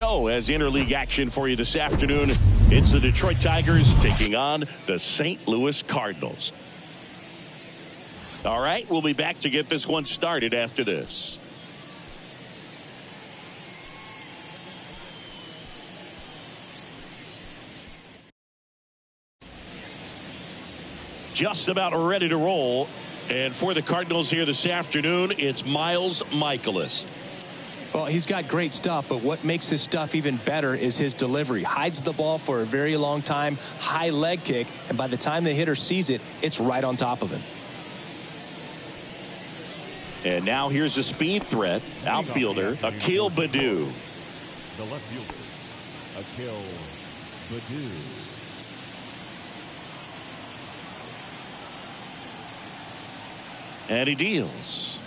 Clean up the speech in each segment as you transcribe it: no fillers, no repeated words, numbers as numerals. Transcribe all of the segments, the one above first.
Oh, as interleague action for you this afternoon, it's the Detroit Tigers taking on the St. Louis Cardinals. All right, we'll be back to get this one started after this. Just about ready to roll. And for the Cardinals here this afternoon, it's Miles Mikolas. Well, he's got great stuff, but what makes his stuff even better is his delivery. Hides the ball for a very long time, high leg kick, and by the time the hitter sees it, it's right on top of him. And now here's a speed threat, outfielder, Akil Baddoo. The left fielder, Akil Baddoo. And he deals.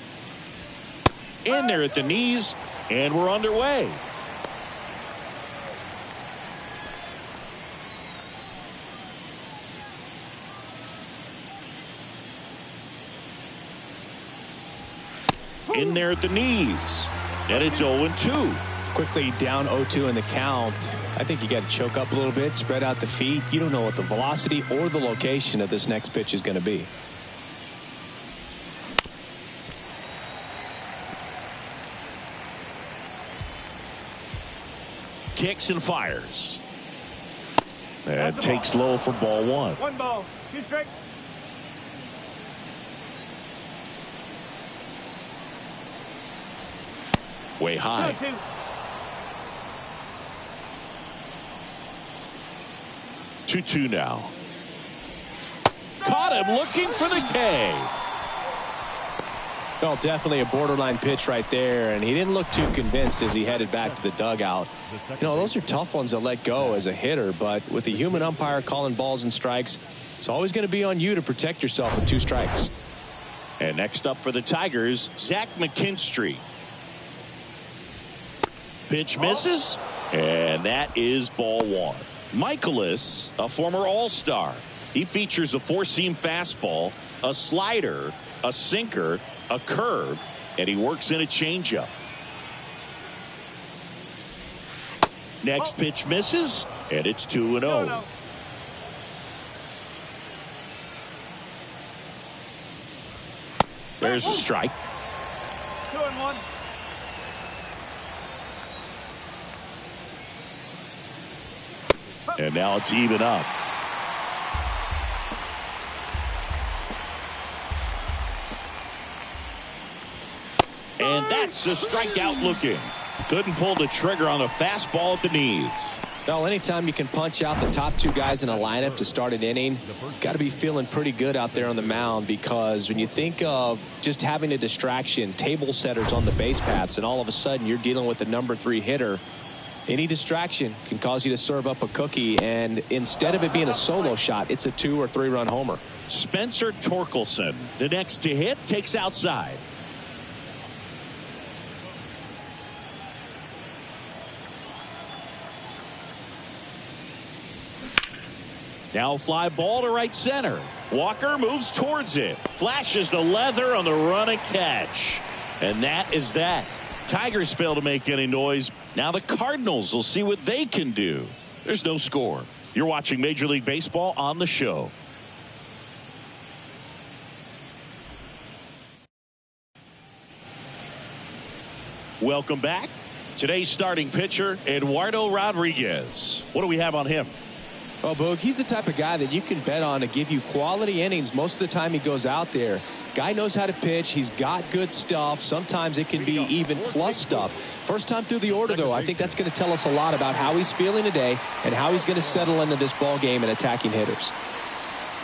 In there at the knees, and we're underway. In there at the knees, and it's 0-2. Quickly down 0-2 in the count. I think you got to choke up a little bit, spread out the feet. You don't know what the velocity or the location of this next pitch is going to be. Kicks and fires. And takes low for ball one. 1 ball, 2 strikes. Way high. 2-2 now. Caught him looking for the K. Well, definitely a borderline pitch right there, and he didn't look too convinced as he headed back to the dugout. You know, those are tough ones to let go as a hitter, but with the human umpire calling balls and strikes, it's always going to be on you to protect yourself with 2 strikes. And next up for the Tigers, Zach McKinstry. Pitch misses, and that is ball one. Mikolas, a former All-Star. He features a 4-seam fastball, a slider, a sinker, a curve, and he works in a changeup. Next pitch misses, and it's 2-0. There's a strike. 2-1. And now it's even up. And that's a strikeout looking. Couldn't pull the trigger on the fastball at the knees. Well, anytime you can punch out the top 2 guys in a lineup to start an inning, got to be feeling pretty good out there on the mound, because when you think of just having a distraction, table setters on the base paths, and all of a sudden you're dealing with the number 3 hitter, any distraction can cause you to serve up a cookie, and instead of it being a solo shot, it's a 2 or 3 run homer. Spencer Torkelson, the next to hit, takes outside. Now fly ball to right center. Walker moves towards it. Flashes the leather on the run and catch. And that is that. Tigers fail to make any noise. Now the Cardinals will see what they can do. There's no score. You're watching Major League Baseball on the show. Welcome back. Today's starting pitcher, Eduardo Rodriguez. What do we have on him? Well, Boog, he's the type of guy that you can bet on to give you quality innings most of the time he goes out there. Guy knows how to pitch. He's got good stuff. Sometimes it can be even plus stuff. First time through the order, though, I think that's going to tell us a lot about how he's feeling today and how he's going to settle into this ball game and attacking hitters.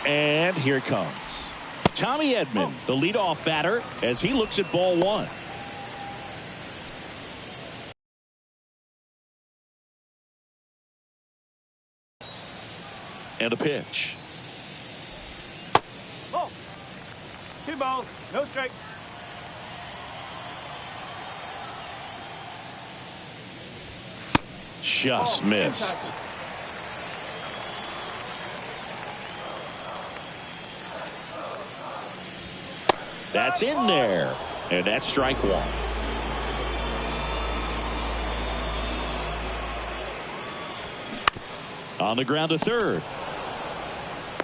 And here it comes. Tommy Edman, the leadoff batter, as he looks at ball one. And a pitch. Oh. 2 balls, no strike. Just missed. That's in there. And that's strike one. On the ground to third.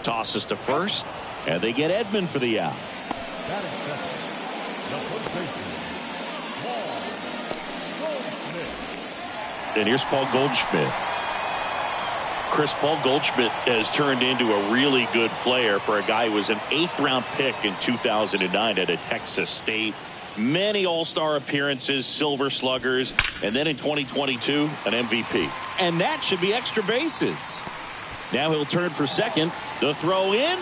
Tosses to first. And they get Edman for the out. Batting second, the first baseman, Paul Goldschmidt. And here's Paul Goldschmidt. Paul Goldschmidt has turned into a really good player for a guy who was an 8th-round pick in 2009 at Texas State. Many all-star appearances, silver sluggers, and then in 2022, an MVP. And that should be extra bases. Now he'll turn for second. The throw in.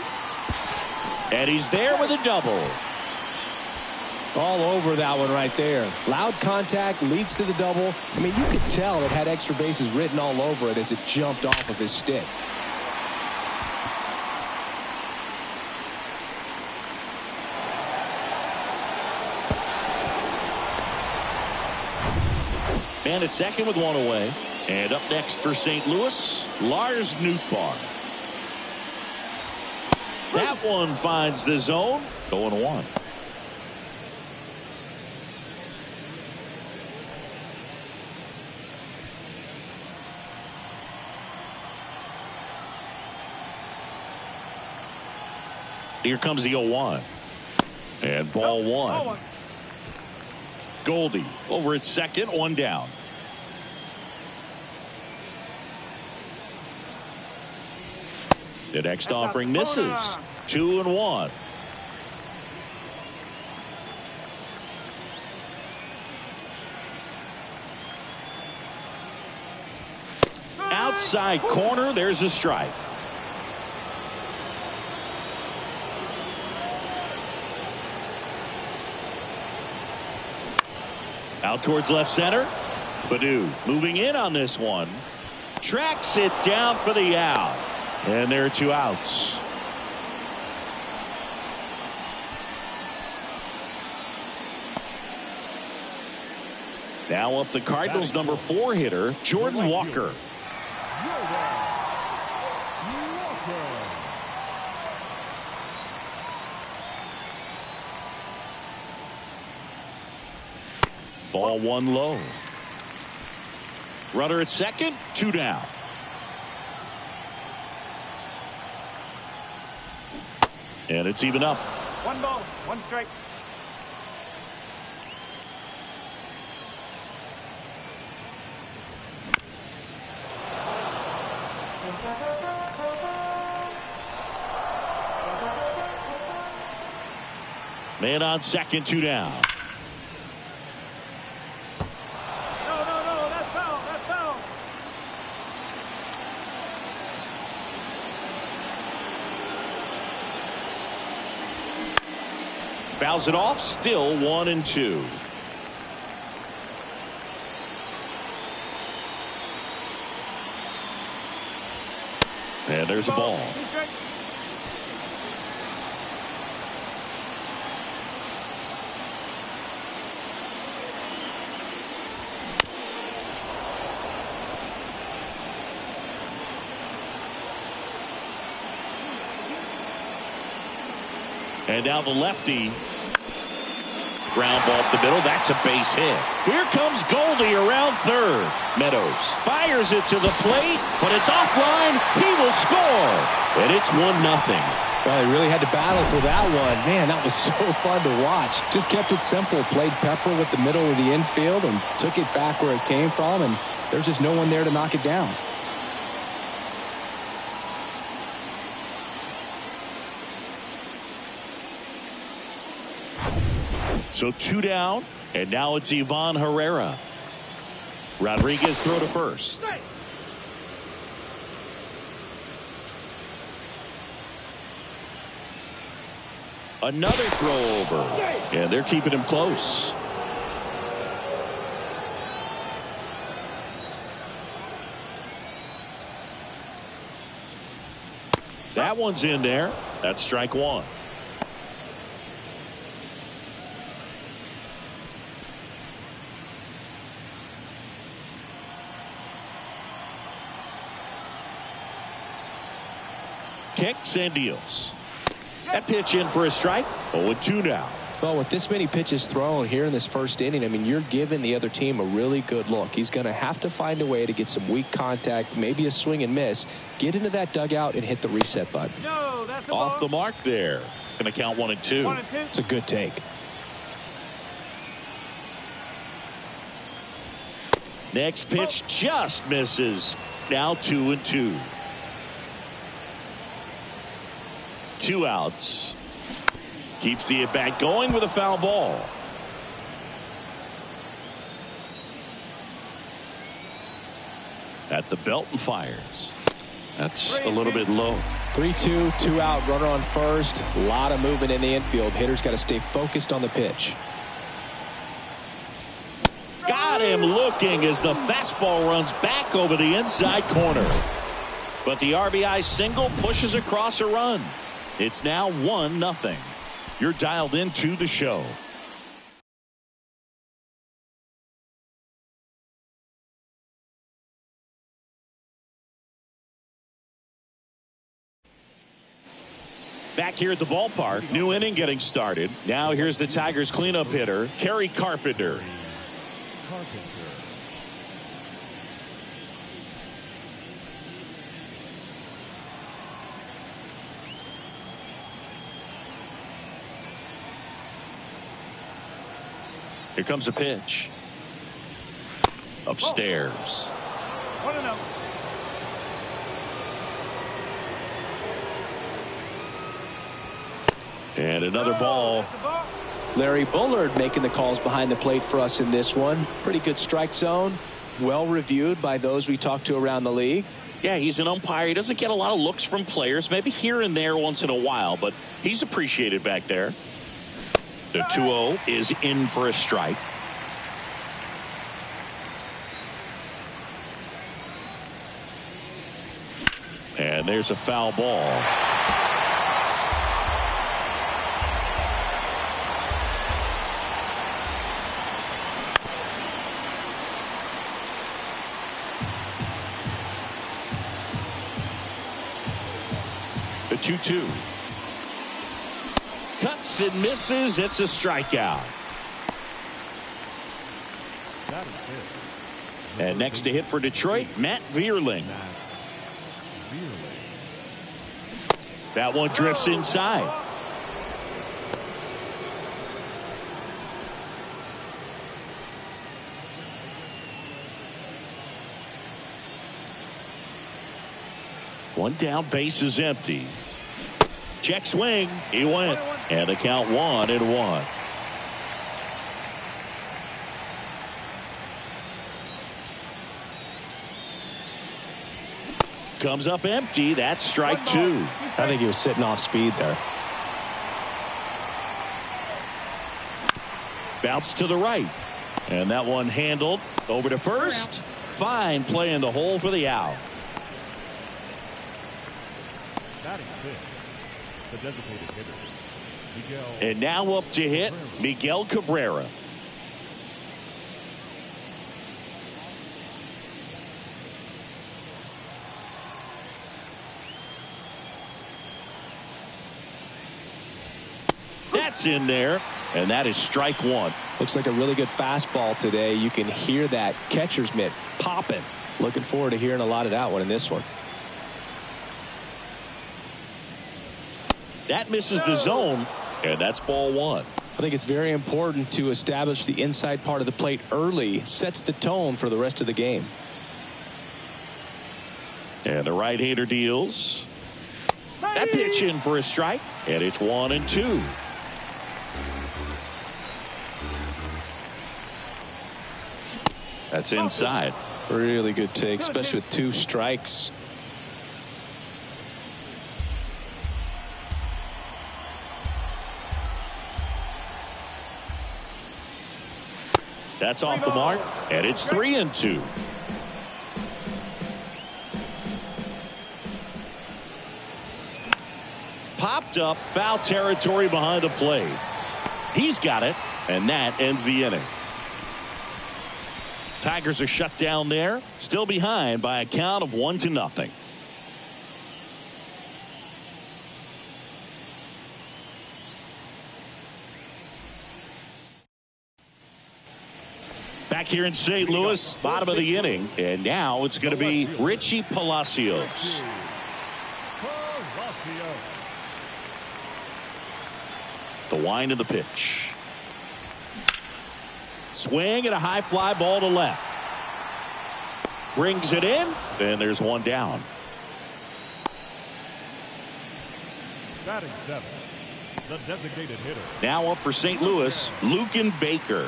And he's there with a double. All over that one right there. Loud contact leads to the double. I mean, you could tell it had extra bases written all over it as it jumped off of his stick. And at second with one away. And up next for St. Louis, Lars Nootbaar. That one finds the zone. 0-1. Here comes the 0-1. And ball one. Goldie over at second, one down. The next offering misses. 2-1. Outside corner, there's a strike. Out towards left center. Baddoo moving in on this one. Tracks it down for the out. And there are 2 outs. Now up the Cardinals' number 4 hitter, Jordan Walker. Ball one low. Runner at second, 2 down. And it's even up. 1 ball, 1 strike. Man on second, 2 down. No, that's foul, that's foul. Fouls it off, still 1-2. And there's a ball. And now the lefty. Ground ball up the middle. That's a base hit. Here comes Goldie around third. Meadows fires it to the plate, but it's offline. He will score. And it's 1-0. Well, he really had to battle for that one. Man, that was so fun to watch. Just kept it simple. Played pepper with the middle of the infield and took it back where it came from. And there's just no one there to knock it down. So 2 down, and now it's Ivan Herrera. Rodriguez throw to first. Another throw over, and they're keeping him close. That one's in there. That's strike 1. Kicks and deals. That pitch in for a strike. 0-2 now. Well, with this many pitches thrown here in this first inning, I mean, you're giving the other team a really good look. He's going to have to find a way to get some weak contact, maybe a swing and miss, get into that dugout and hit the reset button. No, that's a Off ball. the mark there. Going to count 1-2. 1-2. It's a good take. Next pitch just misses. Now 2-2. 2 outs. Keeps the at-bat going with a foul ball. At the belt and fires. That's a little bit low. 3-2, 2 out, runner on first. A lot of movement in the infield. Hitter's got to stay focused on the pitch. Got him looking as the fastball runs back over the inside corner. But the RBI single pushes across a run. It's now 1-0. You're dialed into the show. Back here at the ballpark, new inning getting started. Now here's the Tigers cleanup hitter, Kerry Carpenter. Here comes a pitch. Upstairs. 1-0. And another ball. That's a ball. Larry Bullard making the calls behind the plate for us in this one. Pretty good strike zone. Well reviewed by those we talked to around the league. Yeah, he's an umpire. He doesn't get a lot of looks from players, maybe here and there once in a while, but he's appreciated back there. The 2-0 is in for a strike. And there's a foul ball. The 2-2. Cuts and misses. It's a strikeout. And next to hit for Detroit, Matt Vierling. That one drifts inside. One down, base is empty. Check swing. He went. And the count 1-1. Comes up empty. That's strike 2. I think he was sitting off speed there. Bounce to the right. And that one handled over to first. Fine play in the hole for the out. Batting six, the designated hitter, Miguel. And now up to hit, Miguel Cabrera. That's in there, and that is strike 1. Looks like a really good fastball today. You can hear that catcher's mitt popping. Looking forward to hearing a lot of that one in this one. That misses the zone, and that's ball 1. I think it's very important to establish the inside part of the plate early. Sets the tone for the rest of the game. And the right-hander deals. That pitch in for a strike, and it's 1-2. That's inside. Really good take, especially with 2 strikes. That's off the mark, and it's 3-2. Popped up, foul territory behind the plate. He's got it, and that ends the inning. Tigers are shut down there, still behind by a count of 1-0. Back here in St. Louis, bottom of the inning. And now it's going to be Richie Palacios. The wind of the pitch. Swing and a high fly ball to left. Brings it in, and there's one down. Batting 7, the designated hitter. Now up for St. Louis, Lucan Baker.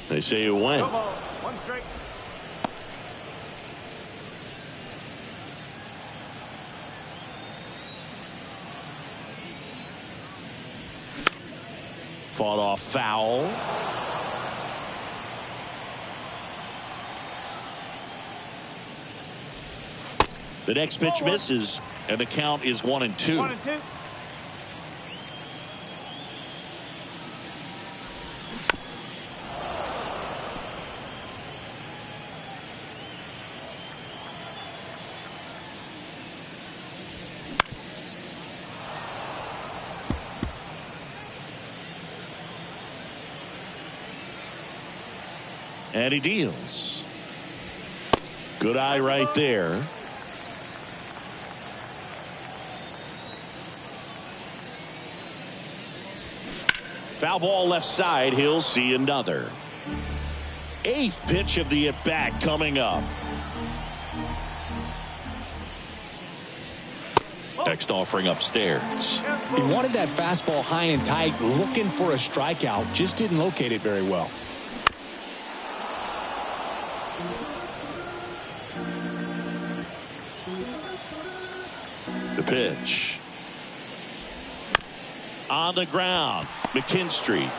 They say you win. One strike. Fought off foul. The next pitch misses, and the count is 1-2. 1-2. And he deals. Good eye right there. Foul ball left side. He'll see another. 8th pitch of the at-bat coming up. Next offering upstairs. He wanted that fastball high and tight, looking for a strikeout. Just didn't locate it very well. The pitch. On the ground. McKinstry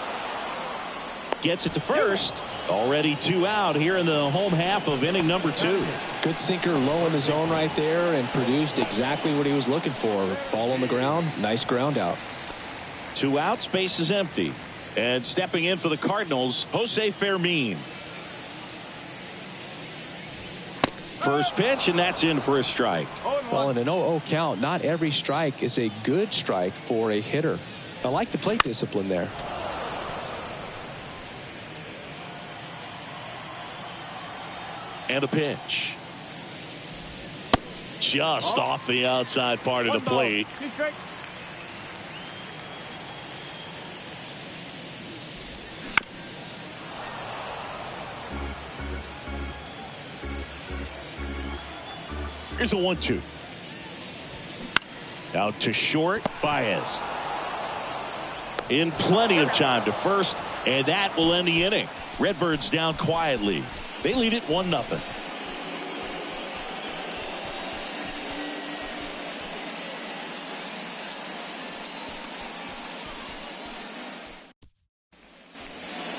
gets it to first. Already 2 out here in the home half of inning number 2. Good sinker low in the zone right there and produced exactly what he was looking for. Ball on the ground. Nice ground out. 2 outs. Base is empty. And stepping in for the Cardinals, Jose Fermin. First pitch, and that's in for a strike. Well, in an 0-0 count, not every strike is a good strike for a hitter. I like the plate discipline there. And a pitch. Just off the outside part of the plate. 2 strikes. Here's a 1-2. Out to short. Baez. In plenty of time to first, and that will end the inning. Redbirds down quietly. They lead it 1-0.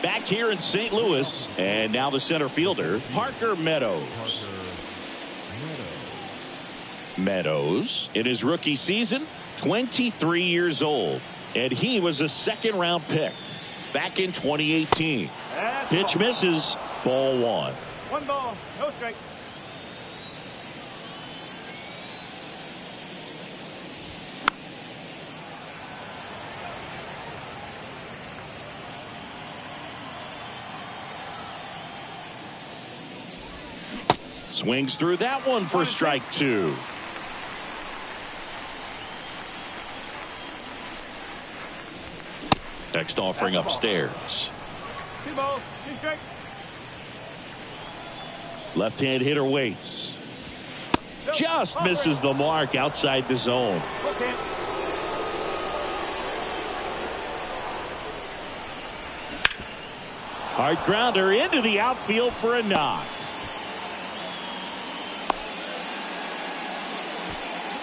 Back here in St. Louis, and now the center fielder, Parker Meadows. Meadows, in his rookie season, 23 years old, and he was a 2nd-round pick back in 2018. Pitch misses, ball 1. 1 ball, no strike. Swings through that one for strike 2. Next offering upstairs. 2 balls, 2 strikes. Left-hand hitter waits. Just misses the mark outside the zone. Okay. Hard grounder into the outfield for a knock.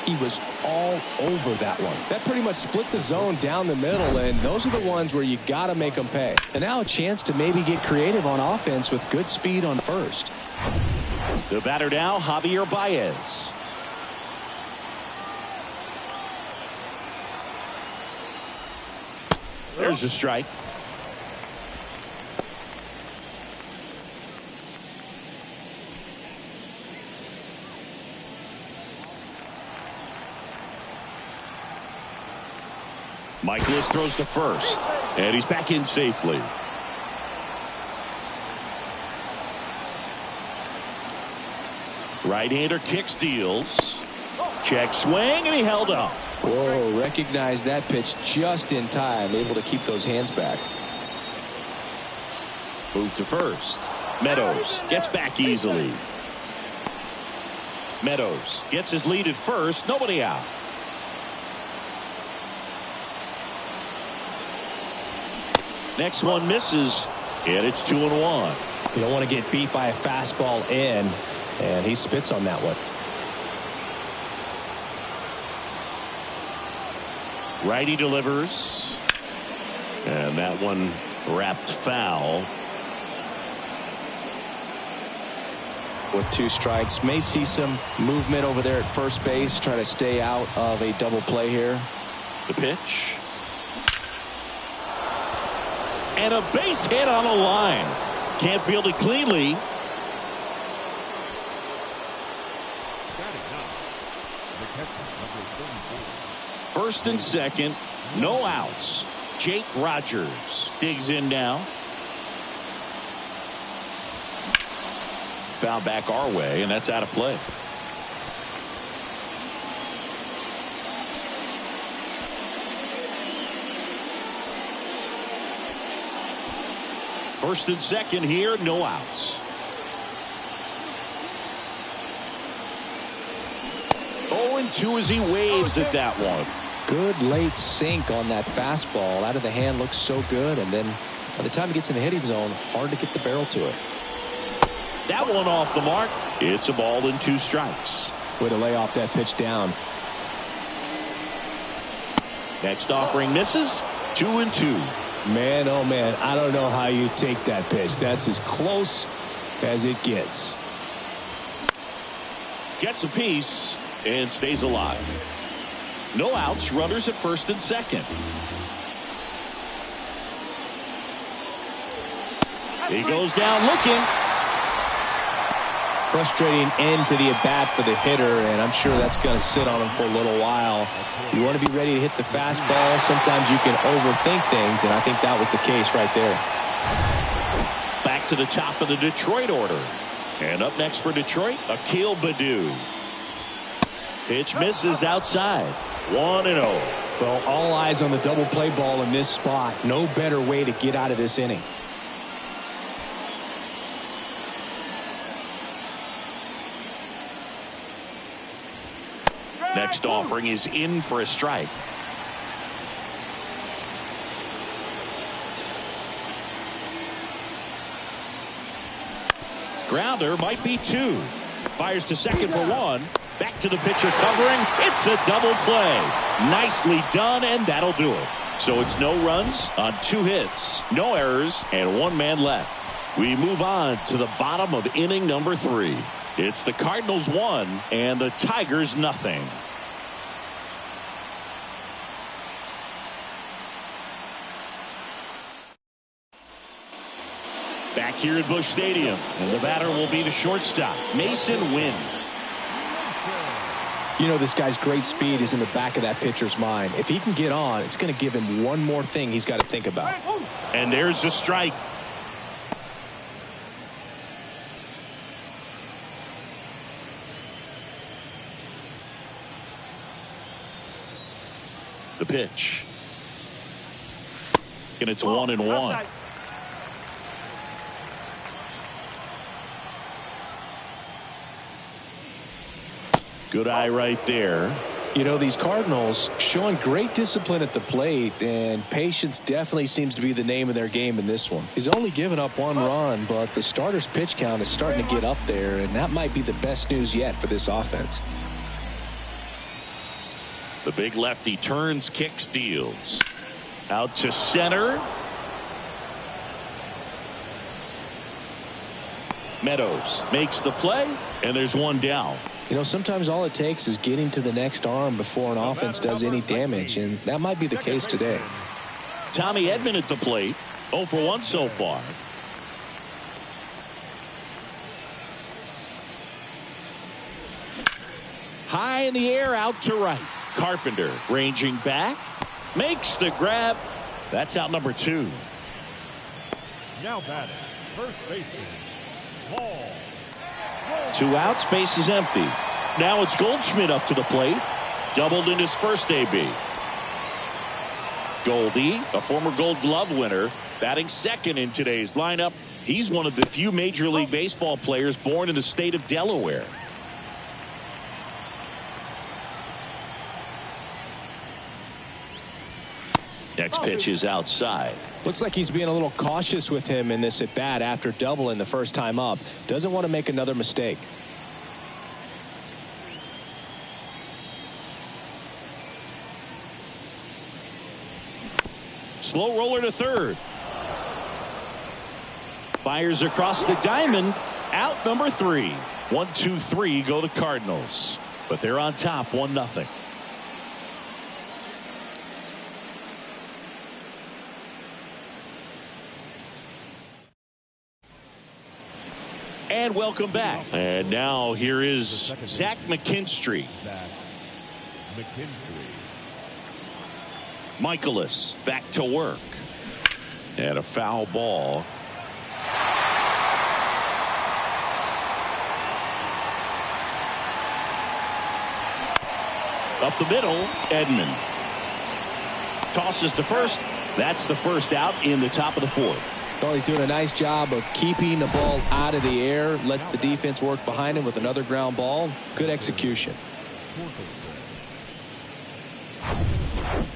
He was all over that one. That pretty much split the zone down the middle, and those are the ones where you got to make them pay. And now a chance to maybe get creative on offense with good speed on first. The batter now, Javier Baez. There's a strike. Michaelis throws to first, and he's back in safely. Right-hander kicks, deals. Check swing, and he held up. Whoa, recognized that pitch just in time, able to keep those hands back. Move to first. Meadows gets back easily. Meadows gets his lead at first, nobody out. Next one misses, and it's 2-1. You don't want to get beat by a fastball in, and he spits on that one. Righty delivers, and that one wrapped foul. With 2 strikes, may see some movement over there at first base, trying to stay out of a double play here. The pitch. And a base hit on a line. Can't field it cleanly. First and second, no outs. Jake Rogers digs in now. Foul back our way, and that's out of play. First and second here, no outs. 0-2 as he waves at that one. Good late sink on that fastball. Out of the hand, looks so good, and then by the time it gets in the hitting zone, hard to get the barrel to it. That one off the mark. It's a ball and 2 strikes. Way to lay off that pitch down. Next offering misses. 2-2. Man, oh man, I don't know how you take that pitch. That's as close as it gets. Gets a piece and stays alive. No outs, runners at first and second. He goes down looking. Frustrating end to the at-bat for the hitter, and I'm sure that's going to sit on him for a little while. You want to be ready to hit the fastball. Sometimes you can overthink things, and I think that was the case right there. Back to the top of the Detroit order. And up next for Detroit, Akil Baddoo. Pitch misses outside. 1-0. Well, all eyes on the double play ball in this spot. No better way to get out of this inning. Next offering is in for a strike. Grounder might be 2. Fires to second for 1. Back to the pitcher covering. It's a double play. Nicely done, and that'll do it. So it's no runs on 2 hits, no errors, and 1 man left. We move on to the bottom of inning number 3. It's the Cardinals 1 and the Tigers nothing. Back here at Busch Stadium, and the batter will be the shortstop, Mason Wynn. You know, this guy's great speed is in the back of that pitcher's mind. If he can get on, it's going to give him one more thing he's got to think about. And there's the strike. The pitch. And it's 1-1. Good eye right there. You know, these Cardinals showing great discipline at the plate, and patience definitely seems to be the name of their game in this one. He's only given up 1 run, but the starter's pitch count is starting to get up there, and that might be the best news yet for this offense. The big lefty turns, kicks, deals. Out to center. Meadows makes the play, and there's 1 down. You know, sometimes all it takes is getting to the next arm before an offense does any damage, and that might be the case today. Tommy Edman at the plate. 0 for 1 so far. High in the air, out to right. Carpenter ranging back. Makes the grab. That's out number 2. Now batting, first baseman, Paul. 2 outs, base is empty. Now it's Goldschmidt up to the plate. Doubled in his first AB. Goldie, a former Gold Glove winner, batting second in today's lineup. He's one of the few Major League Baseball players born in the state of Delaware. Next pitch is outside. Looks like he's being a little cautious with him in this at bat after doubling the first time up. Doesn't want to make another mistake. Slow roller to third. Fires across the diamond. Out number 3. 1, 2, 3 go the Cardinals. But they're on top 1-0. And welcome back. And now here is Zach McKinstry. Zach McKinstry. Michaelis back to work. And a foul ball. Up the middle, Edman. Tosses to first. That's the first out in the top of the 4th. Well, he's doing a nice job of keeping the ball out of the air. Lets the defense work behind him with another ground ball. Good execution.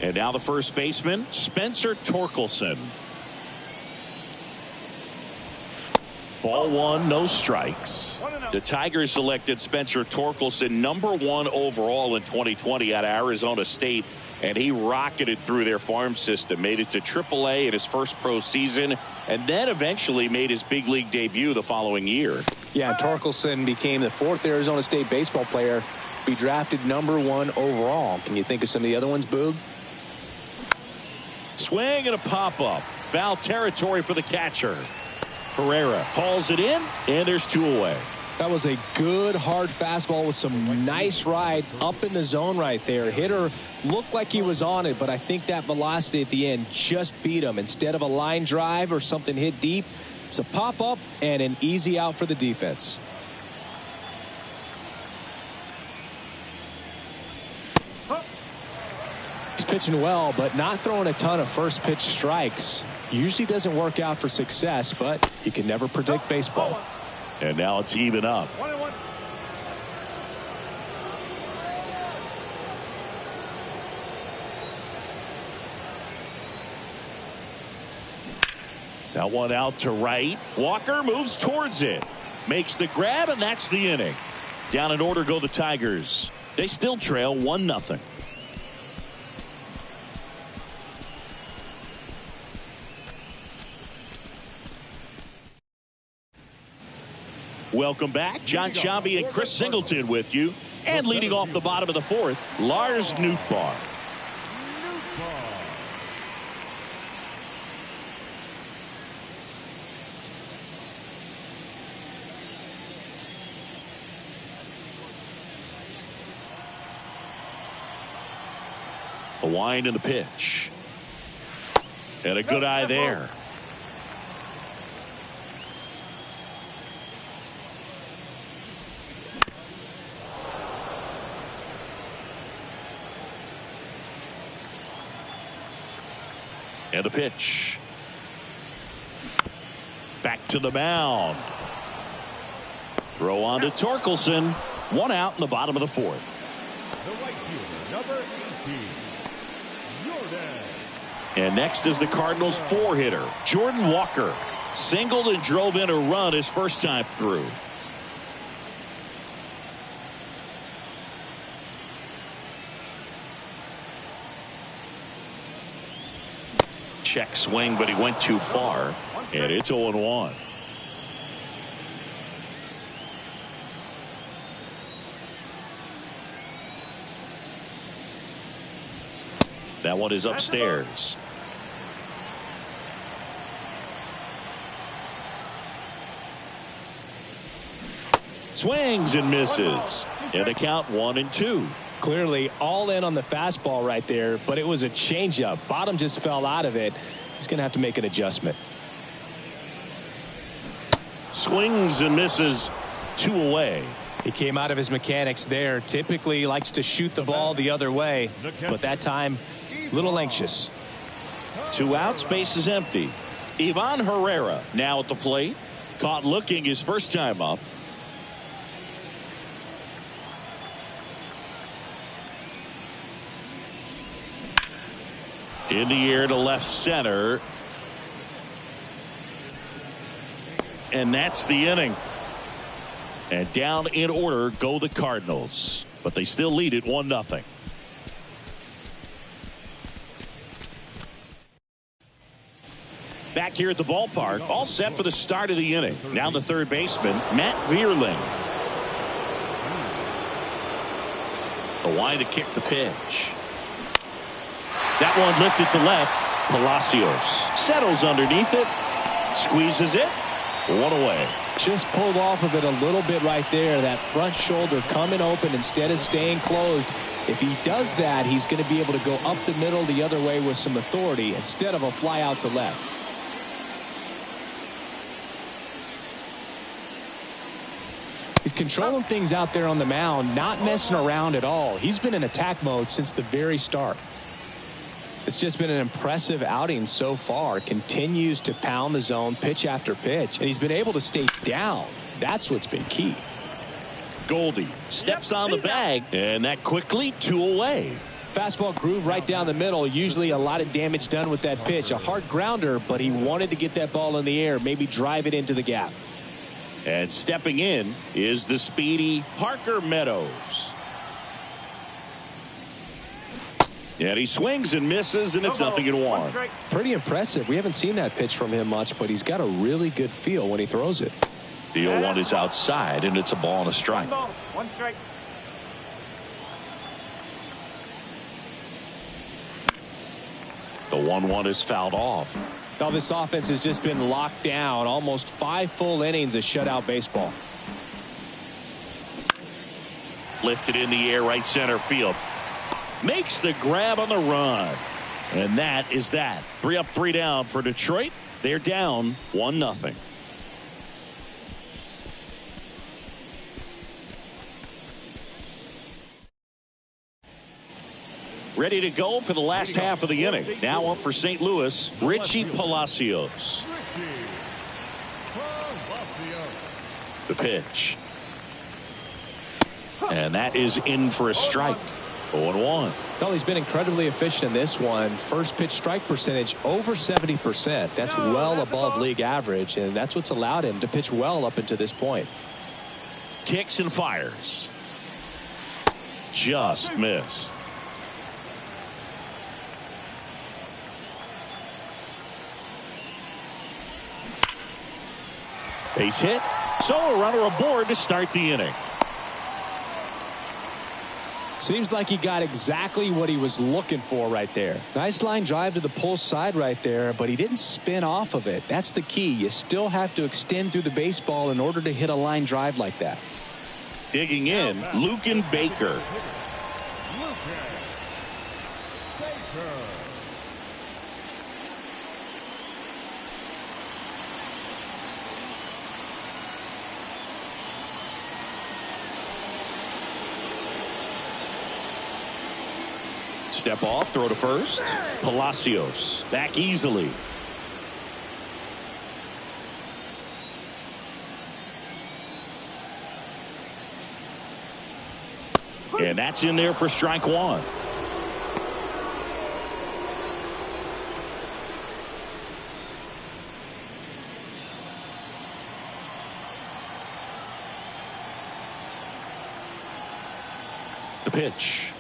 And now the first baseman, Spencer Torkelson. Ball 1, no strikes. The Tigers selected Spencer Torkelson number 1 overall in 2020 out of Arizona State, and he rocketed through their farm system, made it to AAA in his first pro season, and then eventually made his big league debut the following year. Yeah, Torkelson became the 4th Arizona State baseball player to be drafted number 1 overall. Can you think of some of the other ones, Boog? Swing and a pop-up. Foul territory for the catcher. Herrera hauls it in, and there's 2 away. That was a good hard fastball with some nice ride up in the zone right there. Hitter looked like he was on it, but I think that velocity at the end just beat him. Instead of a line drive or something hit deep, it's a pop-up and an easy out for the defense. He's pitching well, but not throwing a ton of first pitch strikes. Usually doesn't work out for success, but you can never predict baseball. And now it's even up. 1-1. That one out to right. Walker moves towards it. Makes the grab, and that's the inning. Down in order go the Tigers. They still trail 1-0. Welcome back. John Sciambi and Chris Singleton with you. And leading off the bottom of the 4th, Lars Nootbaar. The wind and the pitch. And a good eye there. And a pitch. Back to the mound. Throw on to Torkelson. 1 out in the bottom of the 4th. The right fielder, number 18, Jordan. And next is the Cardinals 4-hitter, Jordan Walker. Singled and drove in a run his first time through. Check swing, but he went too far. And it's 0-1. That one is upstairs. Swings and misses. And the count 1-2. Clearly all in on the fastball right there, but it was a changeup. Bottom just fell out of it. He's going to have to make an adjustment. Swings and misses, 2 away. He came out of his mechanics there. Typically likes to shoot the ball the other way, but that time a little anxious. 2 outs, base is empty. Ivan Herrera now at the plate. Caught looking his first time up. In the air to left center. And that's the inning. And down in order go the Cardinals. But they still lead it 1-0. Back here at the ballpark, all set for the start of the inning. Now the third baseman, Matt Vierling. The line to kick the pitch. That one lifted to left. Palacios settles underneath it. Squeezes it. 1 away. Just pulled off of it a little bit right there. That front shoulder coming open instead of staying closed. If he does that, he's going to be able to go up the middle the other way with some authority instead of a fly out to left. He's controlling things out there on the mound, not messing around at all. He's been in attack mode since the very start. It's just been an impressive outing so far. Continues to pound the zone pitch after pitch, and he's been able to stay down. That's what's been key. Goldie steps on the bag, and that quickly 2 away. Fastball groove right down the middle. Usually a lot of damage done with that pitch. A hard grounder, but he wanted to get that ball in the air, maybe drive it into the gap. And stepping in is the speedy Parker Meadows. And he swings and misses, and it's 0-1. Pretty impressive. We haven't seen that pitch from him much, but he's got a really good feel when he throws it. The 0-1 is outside, and it's a ball and a strike. 1 strike. The 1-1 is fouled off. Now this offense has just been locked down. Almost 5 full innings of shutout baseball. Lifted in the air, right center field. Makes the grab on the run. And that is that. 3 up, 3 down for Detroit. They're down 1-0. Ready to go for the last half of the inning. Now up for St. Louis, Richie Palacios. The pitch. And that is in for a strike. 0-1. Well, he's been incredibly efficient in this one. First pitch strike percentage over 70%. That's well above league average, and that's what's allowed him to pitch well up until this point. Kicks and fires. Just missed. Base hit. So a runner aboard to start the inning. Seems like he got exactly what he was looking for right there. Nice line drive to the pull side right there, but he didn't spin off of it. That's the key. You still have to extend through the baseball in order to hit a line drive like that. Digging in, Lucan Baker. Step off, throw to first. Palacios back easily. And that's in there for strike 1. The pitch.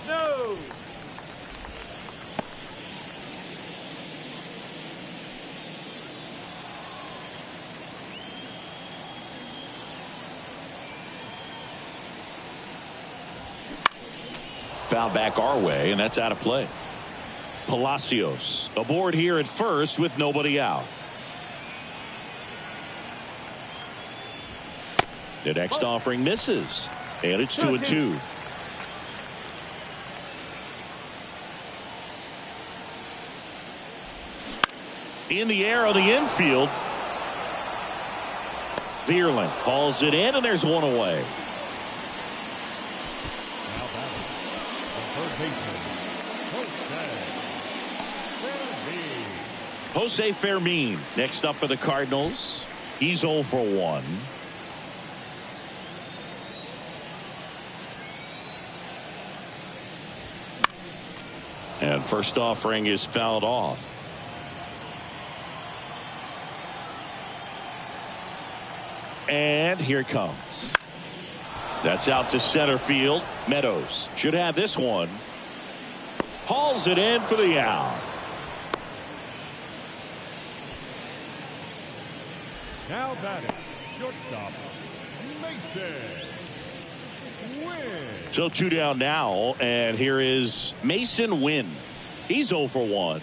No. Foul back our way, and that's out of play. Palacios aboard here at first with nobody out. The next offering misses. And it's 2-2. In the air on the infield. Vierling hauls it in, and there's one away. Now batting, the third baseman, Jose Fermin next up for the Cardinals. He's 0 for 1. And first offering is fouled off. And here it comes. That's out to center field. Meadows should have this one. Hauls it in for the out. Now batting, shortstop, Mason Wynn. So 2 down now, and here is Mason Wynn. He's 0 for 1.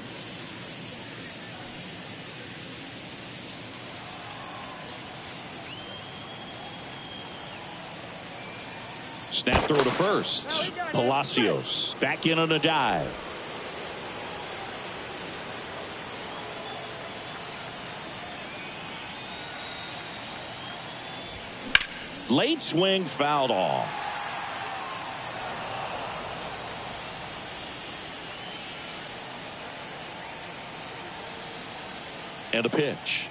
Snap throw to first. Palacios back in on a dive. Late swing fouled off. And a pitch.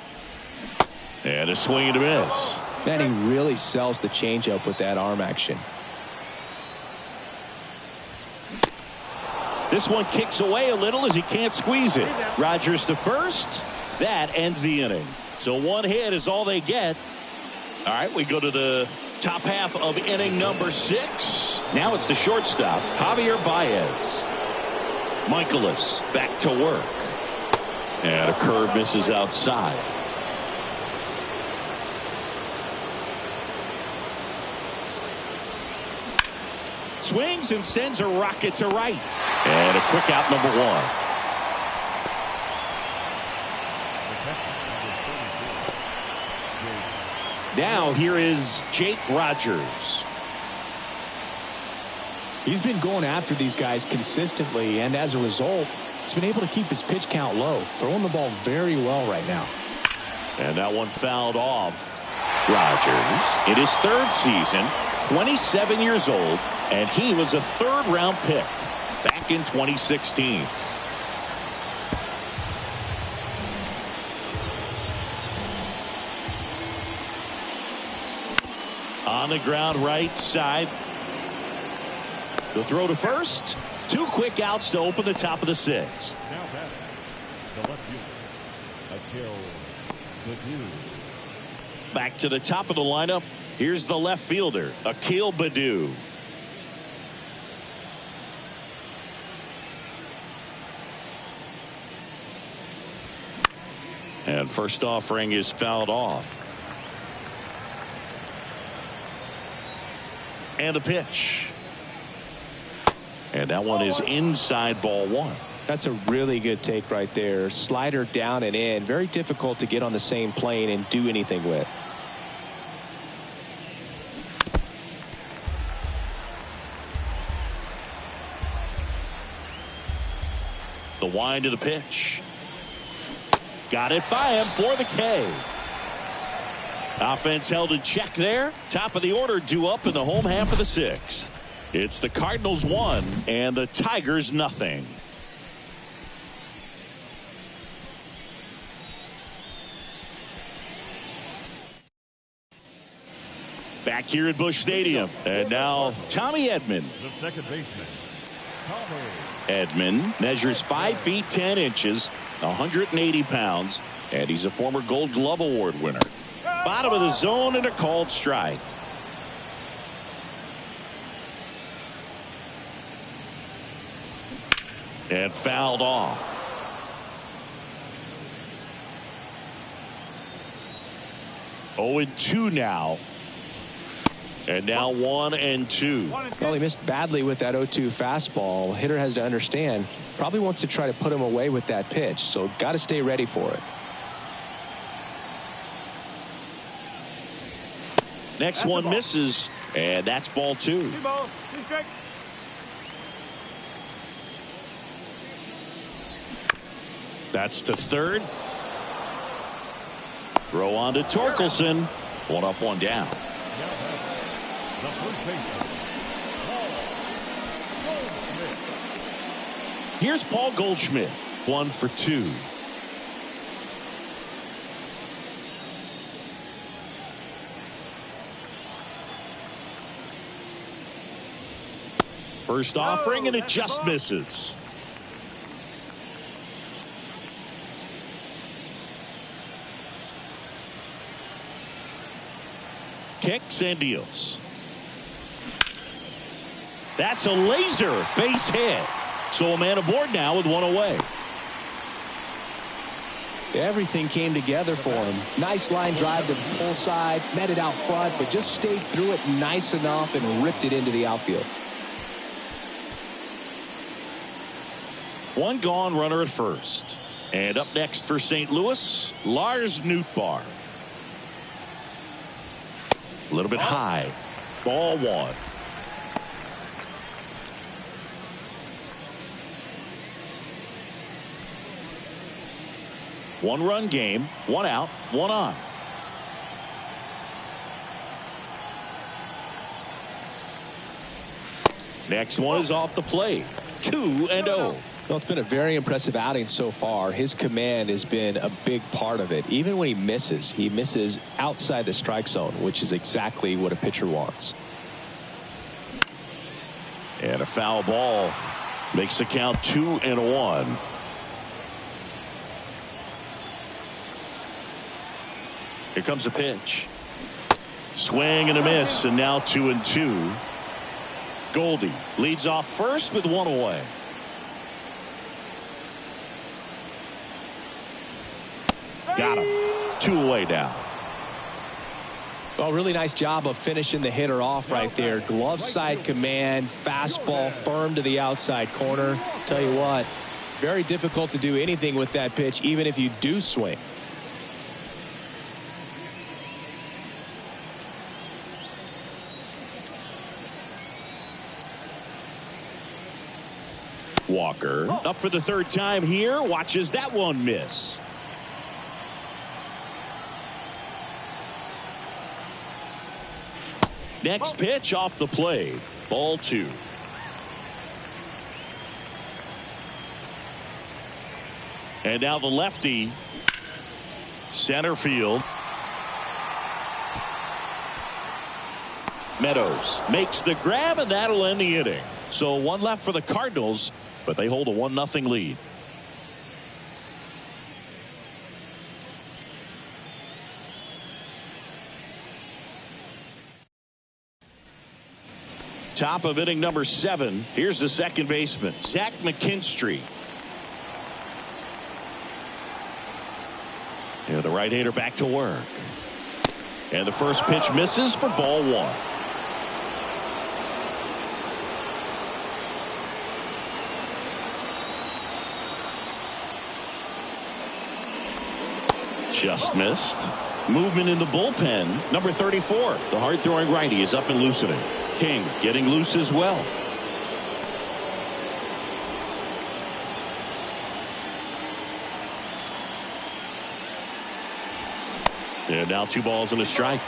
And a swing and a miss. Man, he really sells the changeup with that arm action. This one kicks away a little as he can't squeeze it. Rogers to first. That ends the inning. So 1 hit is all they get. All right, we go to the top half of inning number 6. Now it's the shortstop, Javier Baez. Michaelis back to work. And a curve misses outside. Swings and sends a rocket to right. And a quick out, number 1. Now here is Jake Rogers. He's been going after these guys consistently, and as a result, he's been able to keep his pitch count low, throwing the ball very well right now. And that one fouled off. Rogers in his 3rd season, 27 years old, and he was a 3rd-round pick back in 2016. On the ground right side. The throw to first. 2 quick outs to open the top of the 6th. Now batting, the left fielder, Akil Baddoo. Back to the top of the lineup. Here's the left fielder, Akil Baddoo. And first offering is fouled off. And a pitch. And that one is inside, ball 1. That's a really good take right there. Slider down and in. Very difficult to get on the same plane and do anything with. The wind of the pitch. Got it by him for the K. Offense held in check there. Top of the order due up in the home half of the 6th. It's the Cardinals 1 and the Tigers nothing. Back here at Busch Stadium. And now Tommy Edman. The second baseman, Tommy Edman measures 5 feet 10 inches, 180 pounds, and he's a former Gold Glove Award winner. Bottom of the zone and a called strike. And fouled off. Oh, and 2 now. And now 1 and 2. Well, he missed badly with that 0-2 fastball. Hitter has to understand. Probably wants to try to put him away with that pitch. So got to stay ready for it. Next one misses. And that's ball 2. Ball, 2 strikes. That's to third. Throw on to Torkelson. 1 up, 1 down. The first baseman, Paul Goldschmidt. Here's Paul Goldschmidt. 1 for 2. First offering, and it just misses. Kicks and deals. That's a laser base hit. So a man aboard now with 1 away. Everything came together for him. Nice line drive to the pull side, met it out front, but just stayed through it nice enough and ripped it into the outfield. 1 gone, runner at first. And up next for St. Louis, Lars Nootbaar. A little bit high. Ball 1. One-run game, 1 out, 1 on. Next one is off the plate. 2-0. Well, it's been a very impressive outing so far. His command has been a big part of it. Even when he misses outside the strike zone, which is exactly what a pitcher wants. And a foul ball makes the count 2-1. Here comes a pitch. Swing and a miss, and now 2-2. Goldie leads off first with 1 away. Got him. 2 away now. Well, really nice job of finishing the hitter off right there. Glove side command, fastball firm to the outside corner. Tell you what, very difficult to do anything with that pitch, even if you do swing. Walker up for the 3rd time here. Watches that one miss. Next pitch off the plate. Ball 2. And now the lefty. Center field. Meadows makes the grab, and that'll end the inning. So 1 left for the Cardinals, but they hold a 1-0 lead. Top of inning number 7. Here's the second baseman, Zach McKinstry. And the right-hander back to work. And the first pitch misses for ball 1. Just missed. Movement in the bullpen. Number 34, the hard-throwing righty, is up and loosening. King getting loose as well. And now 2 balls and a strike.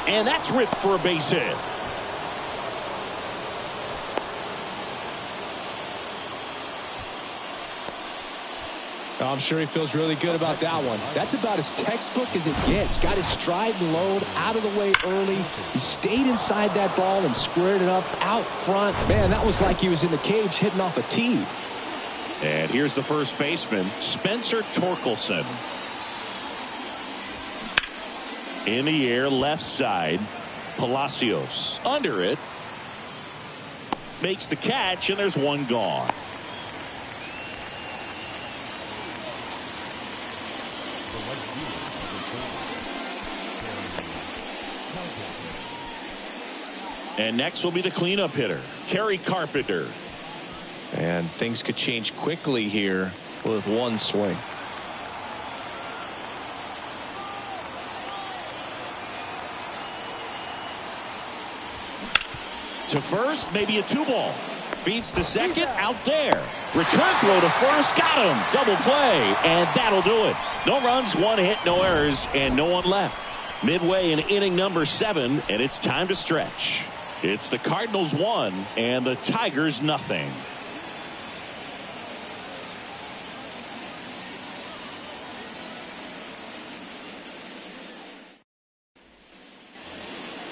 And that's ripped for a base hit. I'm sure he feels really good about that one. That's about as textbook as it gets. Got his stride and load out of the way early. He stayed inside that ball and squared it up out front. Man, that was like he was in the cage hitting off a tee. And here's the first baseman, Spencer Torkelson. In the air, left side. Palacios under it. Makes the catch, and there's 1 gone. And next will be the cleanup hitter, Kerry Carpenter. And things could change quickly here with one swing. To first, maybe a 2-ball. Feeds to second, out there. Return throw to first, got him. Double play, and that'll do it. No runs, 1 hit, no errors, and no one left. Midway in inning number 7, and it's time to stretch. It's the Cardinals 1 and the Tigers nothing.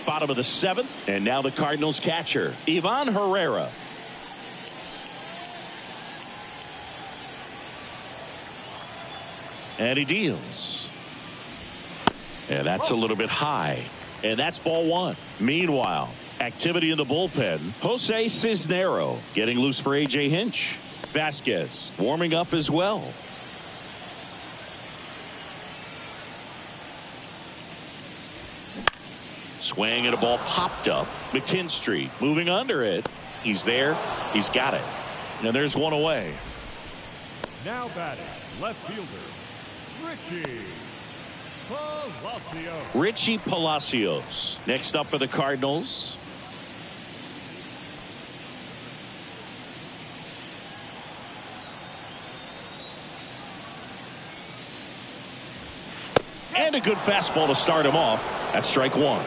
Bottom of the 7th, and now the Cardinals catcher, Ivan Herrera. And he deals. And that's a little bit high. And that's ball 1. Meanwhile, activity in the bullpen. Jose Cisnero getting loose for A.J. Hinch. Vasquez warming up as well. Swing and a ball popped up. McKinstry moving under it. He's there. He's got it. And there's one away. Now batting, left fielder, Richie Palacios. Next up for the Cardinals. And a good fastball to start him off. That's strike 1.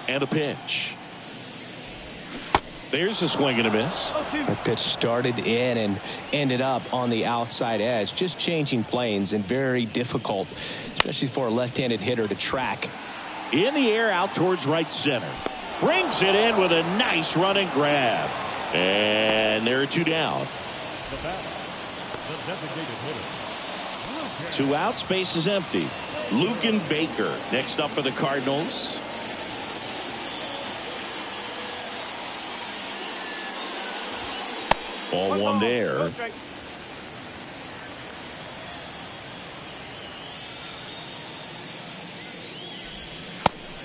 And a pitch. There's a swing and a miss. That pitch started in and ended up on the outside edge. Just changing planes and very difficult, especially for a left-handed hitter to track. In the air out towards right center. Brings it in with a nice running grab. And there are 2 down. The batter, the designated hitter. 2 outs, base is empty. Luken Baker next up for the Cardinals. Ball 1 there.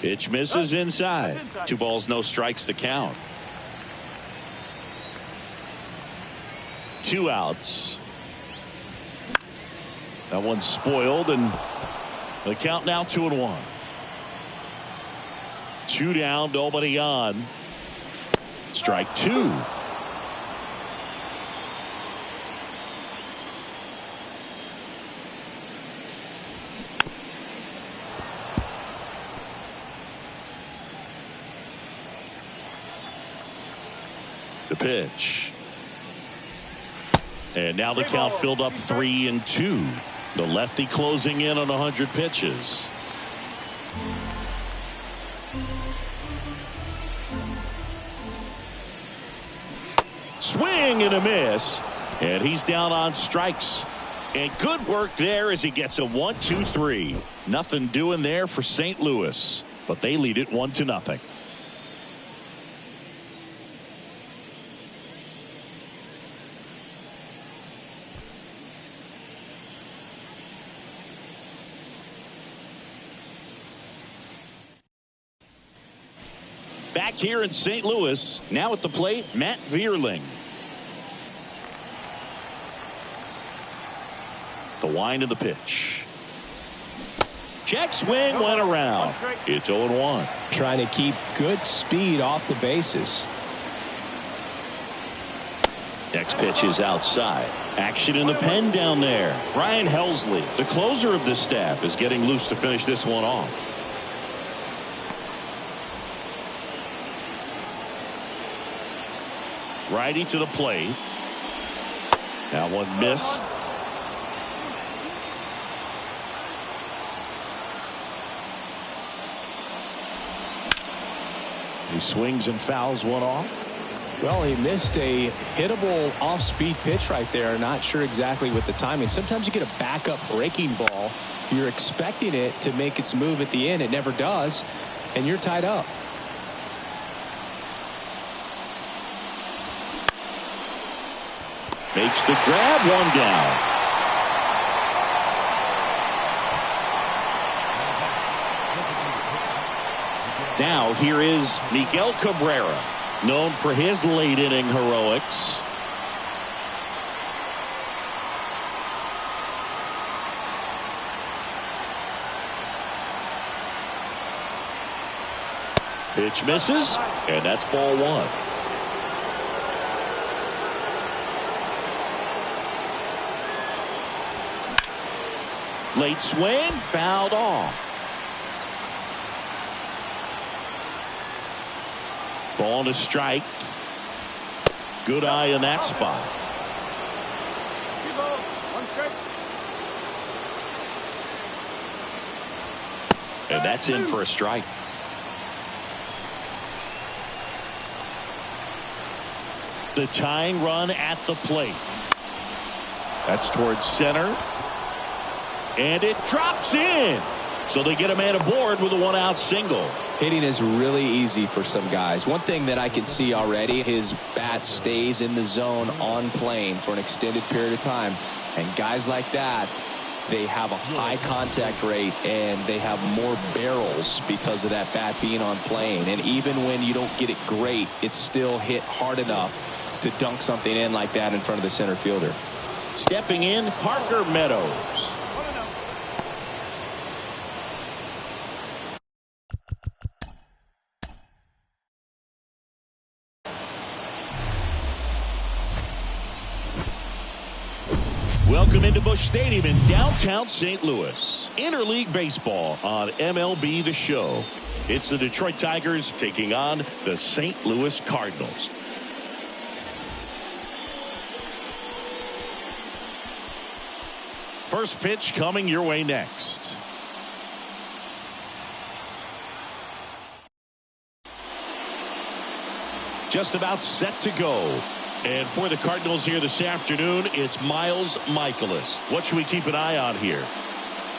Pitch misses inside. 2 balls, no strikes to count. 2 outs. That one's spoiled, and the count now 2-1. 2 down, nobody on. Strike 2. The pitch. And now the count filled up 3-2. The lefty closing in on 100 pitches. Swing and a miss. And he's down on strikes. And good work there as he gets a 1-2-3. Nothing doing there for St. Louis. But they lead it 1-0. Back here in St. Louis, now at the plate, Matt Vierling. The wind of the pitch. Check swing went around. It's 0-1. Trying to keep good speed off the bases. Next pitch is outside. Action in the pen down there. Ryan Helsley, the closer of this staff, is getting loose to finish this one off. Righty to the plate. That one missed. He swings and fouls one off. Well, he missed a hittable off-speed pitch right there. Not sure exactly with the timing. Sometimes you get a backup breaking ball. You're expecting it to make its move at the end. It never does, and you're tied up. Makes the grab, 1 down. Now here is Miguel Cabrera, known for his late inning heroics. Pitch misses, and that's ball one. Late swing, fouled off. Ball to strike. Good eye in that spot. And that's in for a strike. The tying run at the plate. That's towards center. And it drops in. So they get a man aboard with a one-out single. Hitting is really easy for some guys. One thing that I can see already, his bat stays in the zone on plane for an extended period of time. And guys like that, they have a high contact rate and they have more barrels because of that bat being on plane. And even when you don't get it great, it's still hit hard enough to dunk something in like that in front of the center fielder. Stepping in, Parker Meadows. Welcome into Busch Stadium in downtown St. Louis. Interleague baseball on MLB The Show. It's the Detroit Tigers taking on the St. Louis Cardinals. First pitch coming your way next. Just about set to go. And for the Cardinals here this afternoon, it's Miles Mikolas. What should we keep an eye on here?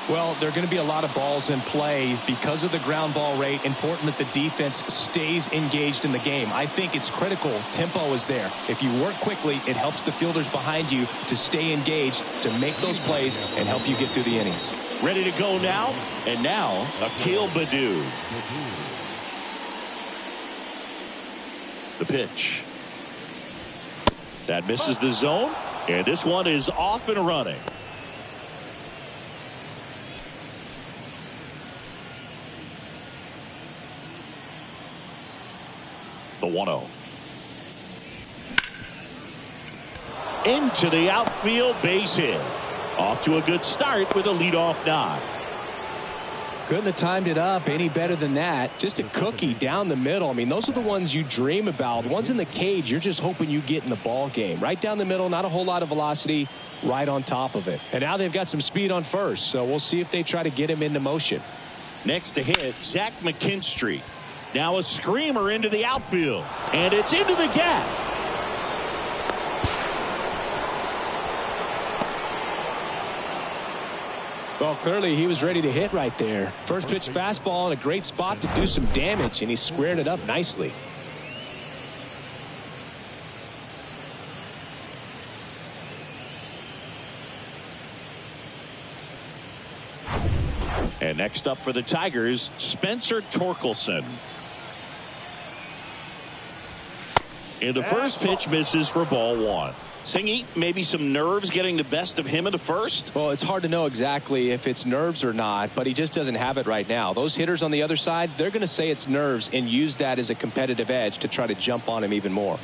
Well, there are going to be a lot of balls in play because of the ground ball rate. Important that the defense stays engaged in the game. I think it's critical. Tempo is there. If you work quickly, it helps the fielders behind you to stay engaged, to make those plays, and help you get through the innings. Ready to go now? And now, Akil Baddoo. The pitch. That misses the zone, and this one is off and running. The 1-0. Into the outfield, base hit. Off to a good start with a leadoff knock. Couldn't have timed it up any better than that. Just a cookie down the middle. I mean, those are the ones you dream about. The ones in the cage, you're just hoping you get in the ball game. Right down the middle, not a whole lot of velocity, right on top of it. And now they've got some speed on first, so we'll see if they try to get him into motion. Next to hit, Zach McKinstry. Now a screamer into the outfield, and it's into the gap. Well, clearly he was ready to hit right there. First pitch fastball in a great spot to do some damage, and he squared it up nicely. And next up for the Tigers, Spencer Torkelson. And the first pitch misses for ball one. Singy, maybe some nerves getting the best of him in the first? Well, it's hard to know exactly if it's nerves or not, but he just doesn't have it right now. Those hitters on the other side, they're going to say it's nerves and use that as a competitive edge to try to jump on him even more.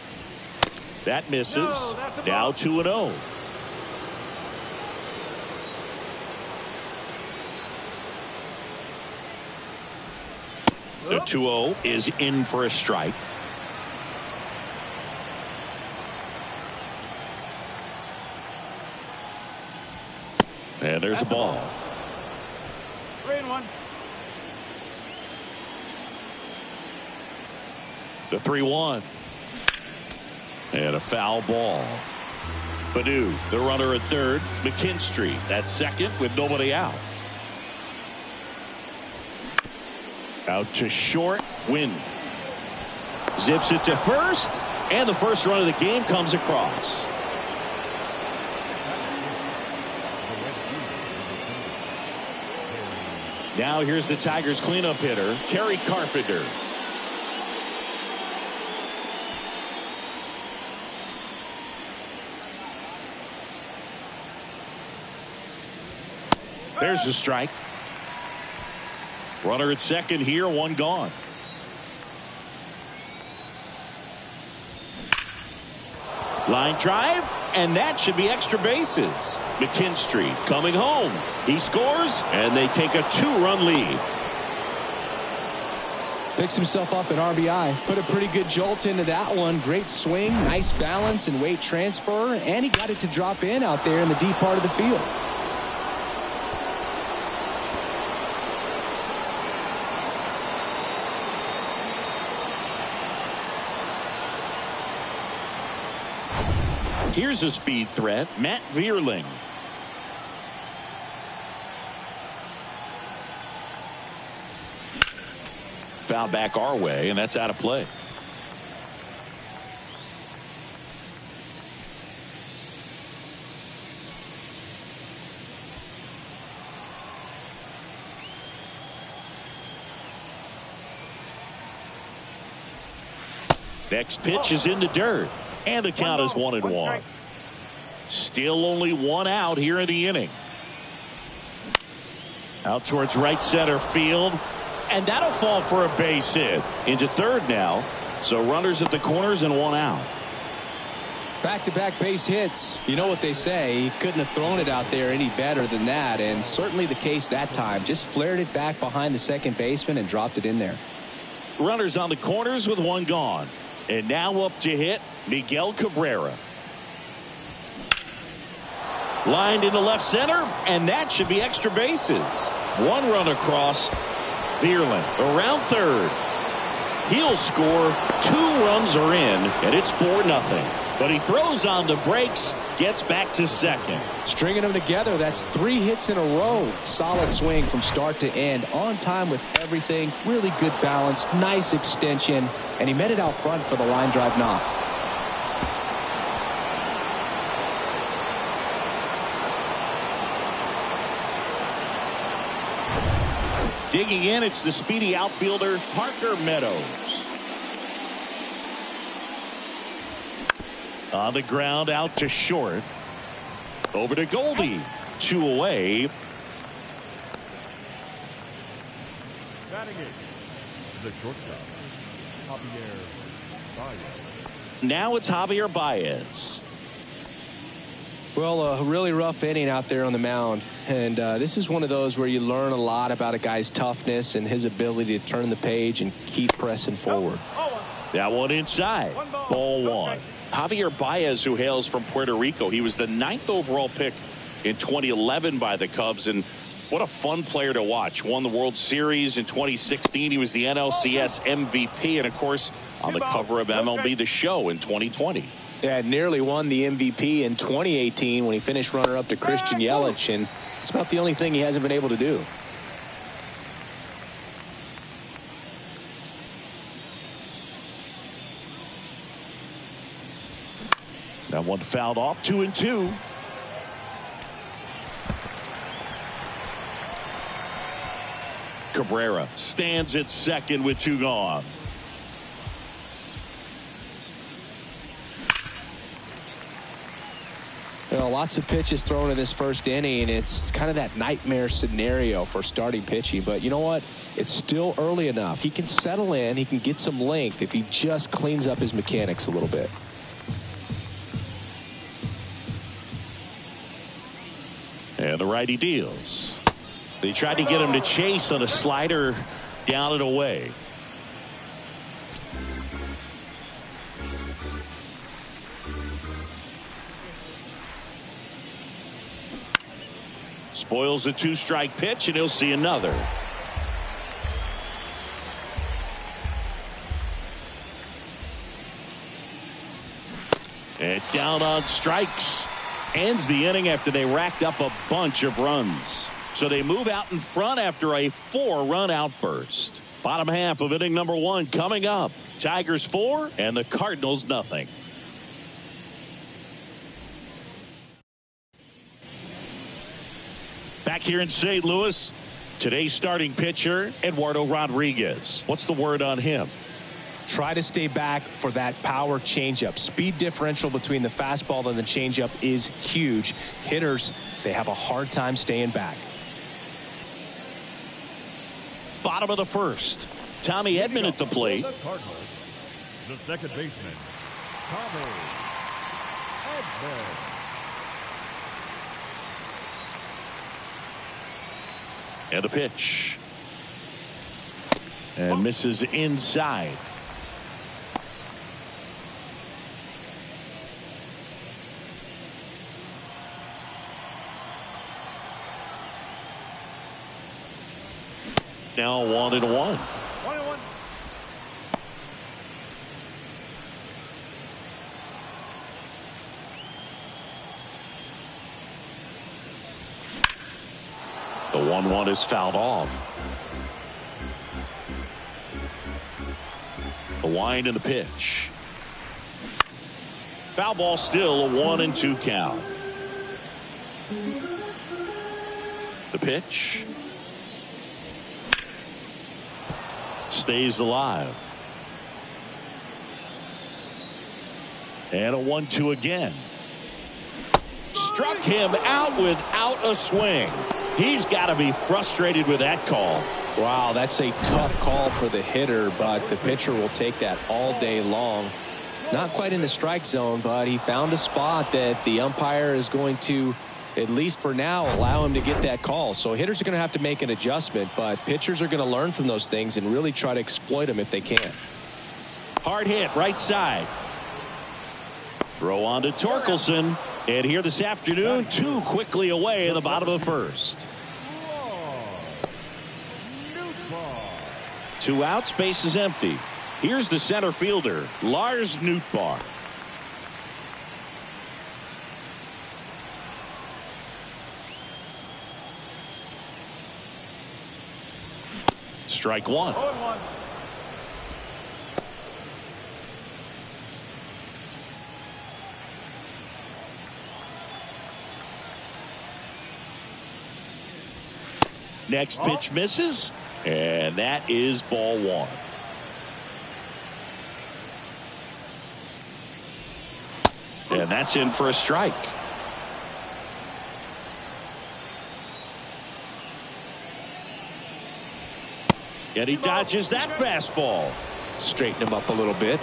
That misses. Now 2-0. The 2-0 is in for a strike. And there's a ball. 3-1. The 3-1. And a foul ball. Baddoo, the runner at third. McKinstry at second with nobody out. Out to short. Win. Zips it to first. And the first run of the game comes across. Now here's the Tigers cleanup hitter, Kerry Carpenter. There's the strike. Runner at second here, one gone. Line drive, and that should be extra bases. McKinstry coming home. He scores, and they take a 2-run lead. Picks himself up at RBI. Put a pretty good jolt into that one. Great swing, nice balance and weight transfer, and he got it to drop in out there in the deep part of the field. Here's a speed threat, Matt Vierling. Foul back our way, and that's out of play. Next pitch is in the dirt. And the count is 1-1. Still only one out here in the inning. Out towards right center field. And that'll fall for a base hit. Into third now. So runners at the corners and one out. Back-to-back base hits. You know what they say. He couldn't have thrown it out there any better than that. And certainly the case that time. Just flared it back behind the second baseman and dropped it in there. Runners on the corners with one gone. And now up to hit, Miguel Cabrera. Lined into left center, and that should be extra bases. One run across. Vierling around third. He'll score. 2 runs are in, and it's 4-0. But he throws on the brakes, gets back to second. Stringing them together, that's 3 hits in a row. Solid swing from start to end. On time with everything. Really good balance. Nice extension. And he met it out front for the line drive knock. Digging in, it's the speedy outfielder, Parker Meadows. On the ground, out to short. Over to Goldie. 2 away. Batting it, the shortstop, Javier Baez. Now it's Javier Baez. Well, a really rough inning out there on the mound. And this is one of those where you learn a lot about a guy's toughness and his ability to turn the page and keep pressing forward. That one inside. Ball 1. Javier Baez, who hails from Puerto Rico, he was the 9th overall pick in 2011 by the Cubs, and what a fun player to watch. Won the World Series in 2016. He was the NLCS MVP, and of course on the cover of MLB The Show in 2020. Yeah, nearly won the MVP in 2018 when he finished runner-up to Christian Yelich, and it's about the only thing he hasn't been able to do. That one fouled off. 2-2. Cabrera stands at second with 2 gone. You know, lots of pitches thrown in this first inning. It's kind of that nightmare scenario for starting pitching. But you know what? It's still early enough. He can settle in. He can get some length if he just cleans up his mechanics a little bit. And the righty deals. They tried to get him to chase on a slider down and away. Spoils a 2-strike pitch, and he'll see another. And down on strikes. Ends the inning after they racked up a bunch of runs. So they move out in front after a 4-run outburst. Bottom half of inning number 1 coming up. Tigers 4 and the Cardinals nothing. Back here in St. Louis, today's starting pitcher, Eduardo Rodriguez. What's the word on him? Try to stay back for that power changeup. Speed differential between the fastball and the changeup is huge. Hitters, they have a hard time staying back. bottom of the first. Tommy Edman at the plate. The Cardinals, the second baseman, Tommy Edman. And a pitch. And misses inside. Now 1-1. 1-1. The 1-1 is fouled off. The wind and the pitch. Foul ball, still a 1-2 count. The pitch. Stays alive. And a 1-2 again. Struck him out without a swing. He's got to be frustrated with that call. Wow, that's a tough call for the hitter, but the pitcher will take that all day long. Not quite in the strike zone, but he found a spot that the umpire is going to, at least for now, allow him to get that call. So hitters are going to have to make an adjustment, but pitchers are going to learn from those things and really try to exploit them if they can. Hard hit, right side. Throw on to Torkelson. And here this afternoon, 2 quickly away in the bottom of the first. 2 outs, base is empty. Here's the center fielder, Lars Nootbaar. Strike 1. 0-1. Next pitch misses, and that is ball 1. And that's in for a strike. And he dodges that fastball. Straighten him up a little bit.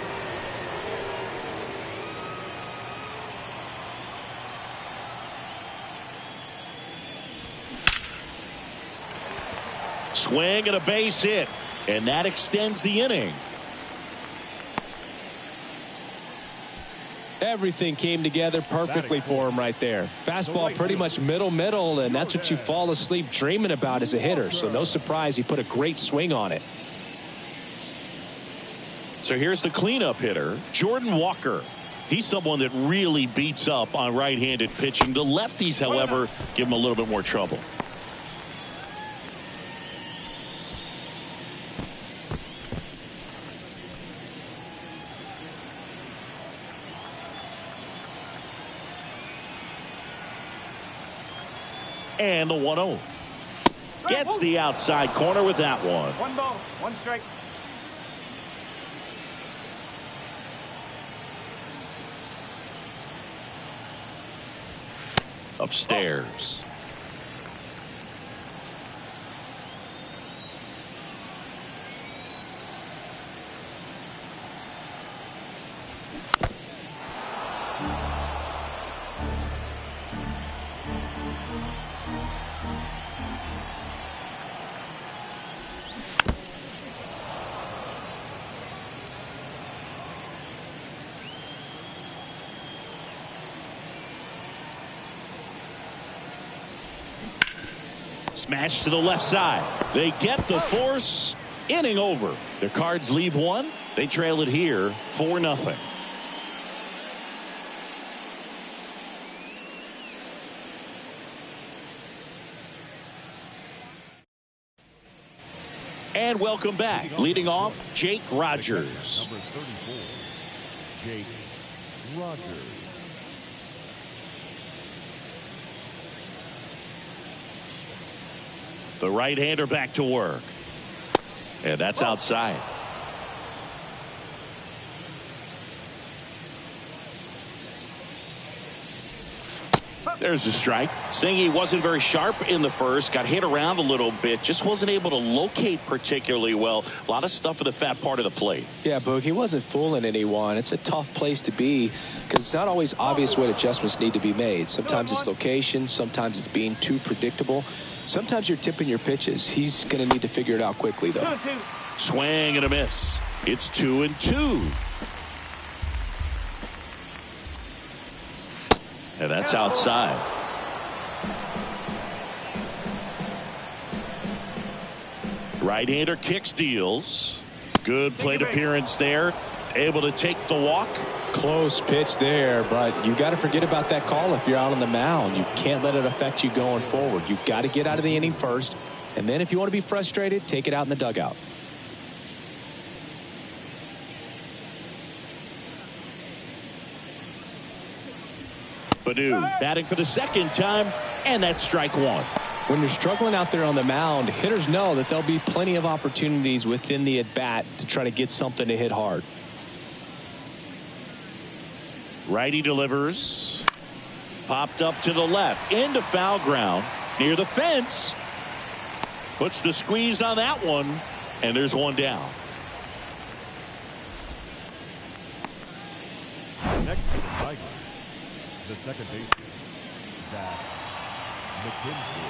Swing and a base hit, and that extends the inning. Everything came together perfectly for him right there. Fastball pretty much middle, and that's what you fall asleep dreaming about as a hitter. So no surprise he put a great swing on it. So here's the cleanup hitter, Jordan Walker. He's someone that really beats up on right-handed pitching. The lefties, however, give him a little bit more trouble. And the 1-0. Gets the outside corner with that one. 1 ball, 1 strike. Upstairs. Smash to the left side. They get the force. Inning over. The Cards leave 1. They trail it here 4-0. And welcome back. Leading off, Jake Rogers. Number 34, Jake Rogers. The right-hander back to work. And that's outside. There's a strike. Singy wasn't very sharp in the first. Got hit around a little bit. Just wasn't able to locate particularly well. A lot of stuff for the fat part of the plate. Yeah, Boog, he wasn't fooling anyone. It's a tough place to be because it's not always obvious what adjustments need to be made. Sometimes it's location. Sometimes it's being too predictable. Sometimes you're tipping your pitches. He's going to need to figure it out quickly, though. Swing and a miss. It's 2-2. And that's outside. Right-hander kicks, deals. Good plate appearance there. Able to take the walk. Close pitch there, but you got to forget about that call if you're out on the mound. You can't let it affect you going forward. You've got to get out of the inning first, and then if you want to be frustrated, take it out in the dugout. Baду batting for the second time, and that's strike one. When you're struggling out there on the mound, hitters know that there'll be plenty of opportunities within the at-bat to try to get something to hit hard. Righty delivers. Popped up to the left. Into foul ground. Near the fence. Puts the squeeze on that one. And there's one down. Next to the Tigers, the second baseman, Zach McKinstry.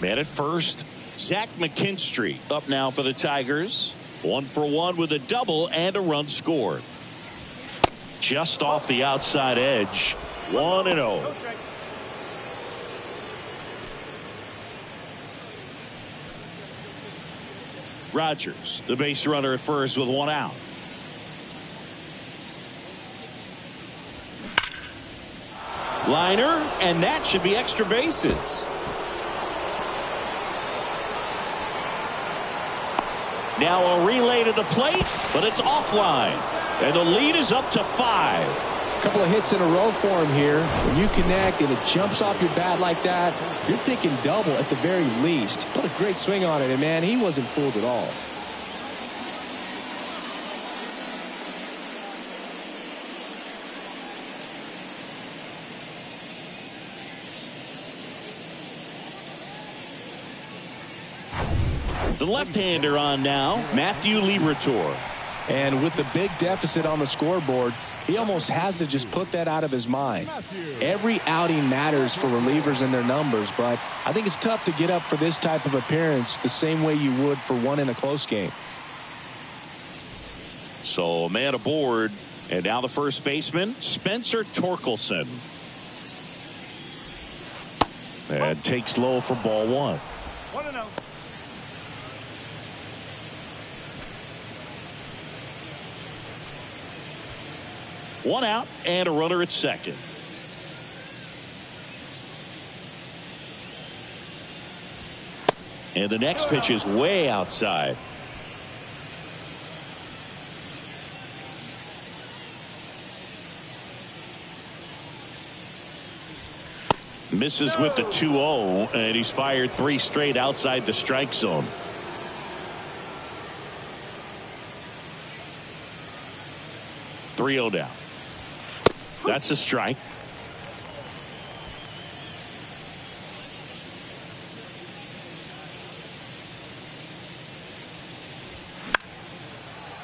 Man at first, Zach McKinstry up now for the Tigers. 1 for 1 with a double and a run scored. Just off the outside edge. 1-0. Rogers, the base runner at first with 1 out. Liner, and that should be extra bases. Now a relay to the plate, but it's offline. And the lead is up to 5. A couple of hits in a row for him here. When you connect and it jumps off your bat like that, you're thinking double at the very least. Put a great swing on it, and man, he wasn't fooled at all. The left-hander on now, Matthew Liberatore. And with the big deficit on the scoreboard, he almost has to just put that out of his mind. Every outing matters for relievers and their numbers, but I think it's tough to get up for this type of appearance the same way you would for one in a close game. So a man aboard, and now the first baseman, Spencer Torkelson. And takes low for ball 1. 1-0. One out and a runner at second. And the next pitch is way outside. Misses with the 2-0, and he's fired 3 straight outside the strike zone. .3-0 down. That's a strike.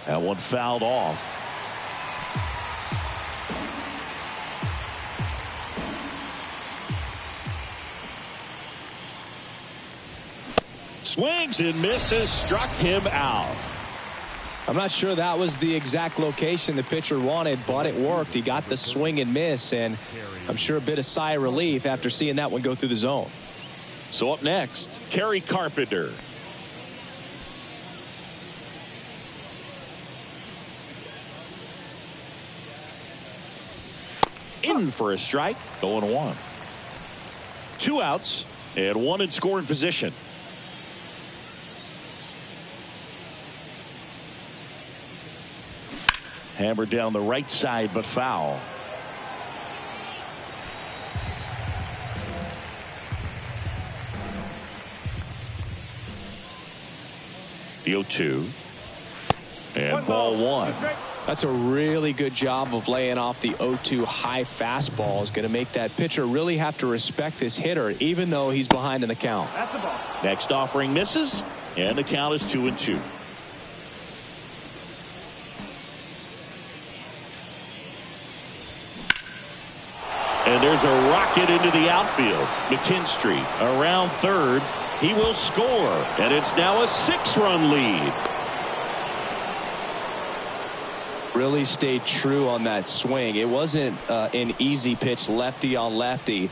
That one fouled off. Swings and misses, struck him out. I'm not sure that was the exact location the pitcher wanted, but it worked. He got the swing and miss, and I'm sure a bit of sigh of relief after seeing that one go through the zone. So up next, Kerry Carpenter. In for a strike, 0-1. 2 outs and 1 in scoring position. Hammered down the right side, but foul. The 0-2. And ball 1. That's a really good job of laying off the 0-2 high fastball. Is going to make that pitcher really have to respect this hitter, even though he's behind in the count. That's the ball. Next offering misses, and the count is 2-2. And there's a rocket into the outfield. McKinstry around third. He will score, and it's now a 6-run lead. Really stayed true on that swing. It wasn't an easy pitch, lefty on lefty.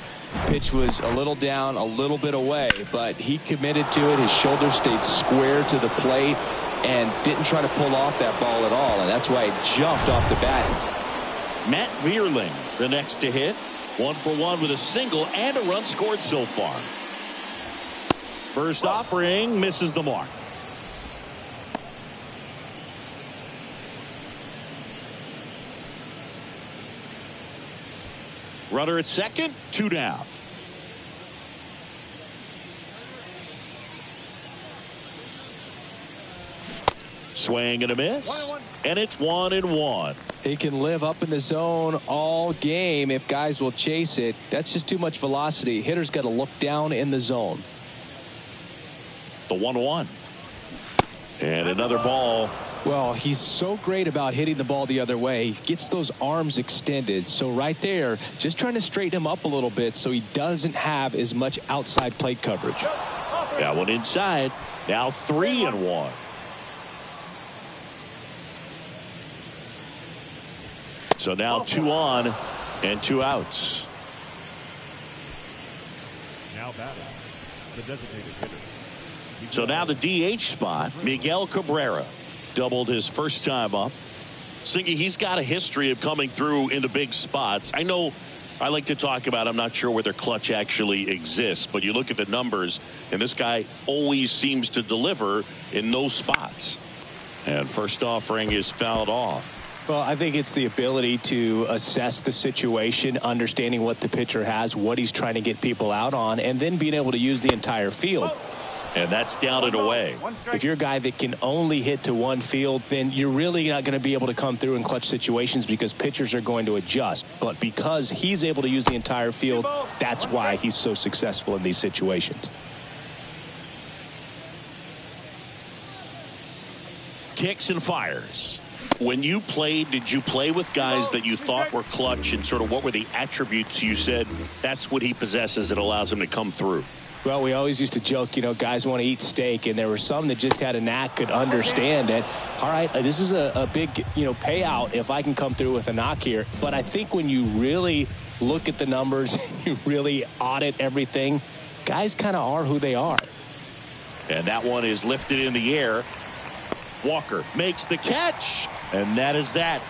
Pitch was a little down, a little bit away, but he committed to it. His shoulder stayed square to the plate and didn't try to pull off that ball at all, and that's why he jumped off the bat. Matt Vierling, the next to hit. 1 for 1 with a single and a run scored so far. First offering misses the mark. Runner at second, 2 down. Swing and a miss, and it's 1-1. He can live up in the zone all game if guys will chase it. That's just too much velocity. Hitter's got to look down in the zone. The 1-1. And another ball. Well, he's so great about hitting the ball the other way. He gets those arms extended. So right there, just trying to straighten him up a little bit so he doesn't have as much outside plate coverage. That one inside. Now 3-1. So now 2 on and 2 outs. Now batting, the designated hitter. So now the DH spot, Miguel Cabrera doubled his first time up. Singy, he's got a history of coming through in the big spots. I know I like to talk about, I'm not sure whether clutch actually exists, but you look at the numbers, and this guy always seems to deliver in those spots. And first offering is fouled off. Well, I think it's the ability to assess the situation, understanding what the pitcher has, what he's trying to get people out on, and then being able to use the entire field. And that's down and away. If you're a guy that can only hit to one field, then you're really not going to be able to come through in clutch situations because pitchers are going to adjust. But because he's able to use the entire field, that's why he's so successful in these situations. Kicks and fires. When you played, did you play with guys that you thought were clutch, and sort of what were the attributes you said that's what he possesses that allows him to come through? Well, we always used to joke, you know, guys want to eat steak, and there were some that just had a knack, could understand that, all right, this is a big, you know, payout if I can come through with a knock here. But I think when you really look at the numbers, you really audit everything, guys kind of are who they are. And that one is lifted in the air. Walker makes the catch, and that is that.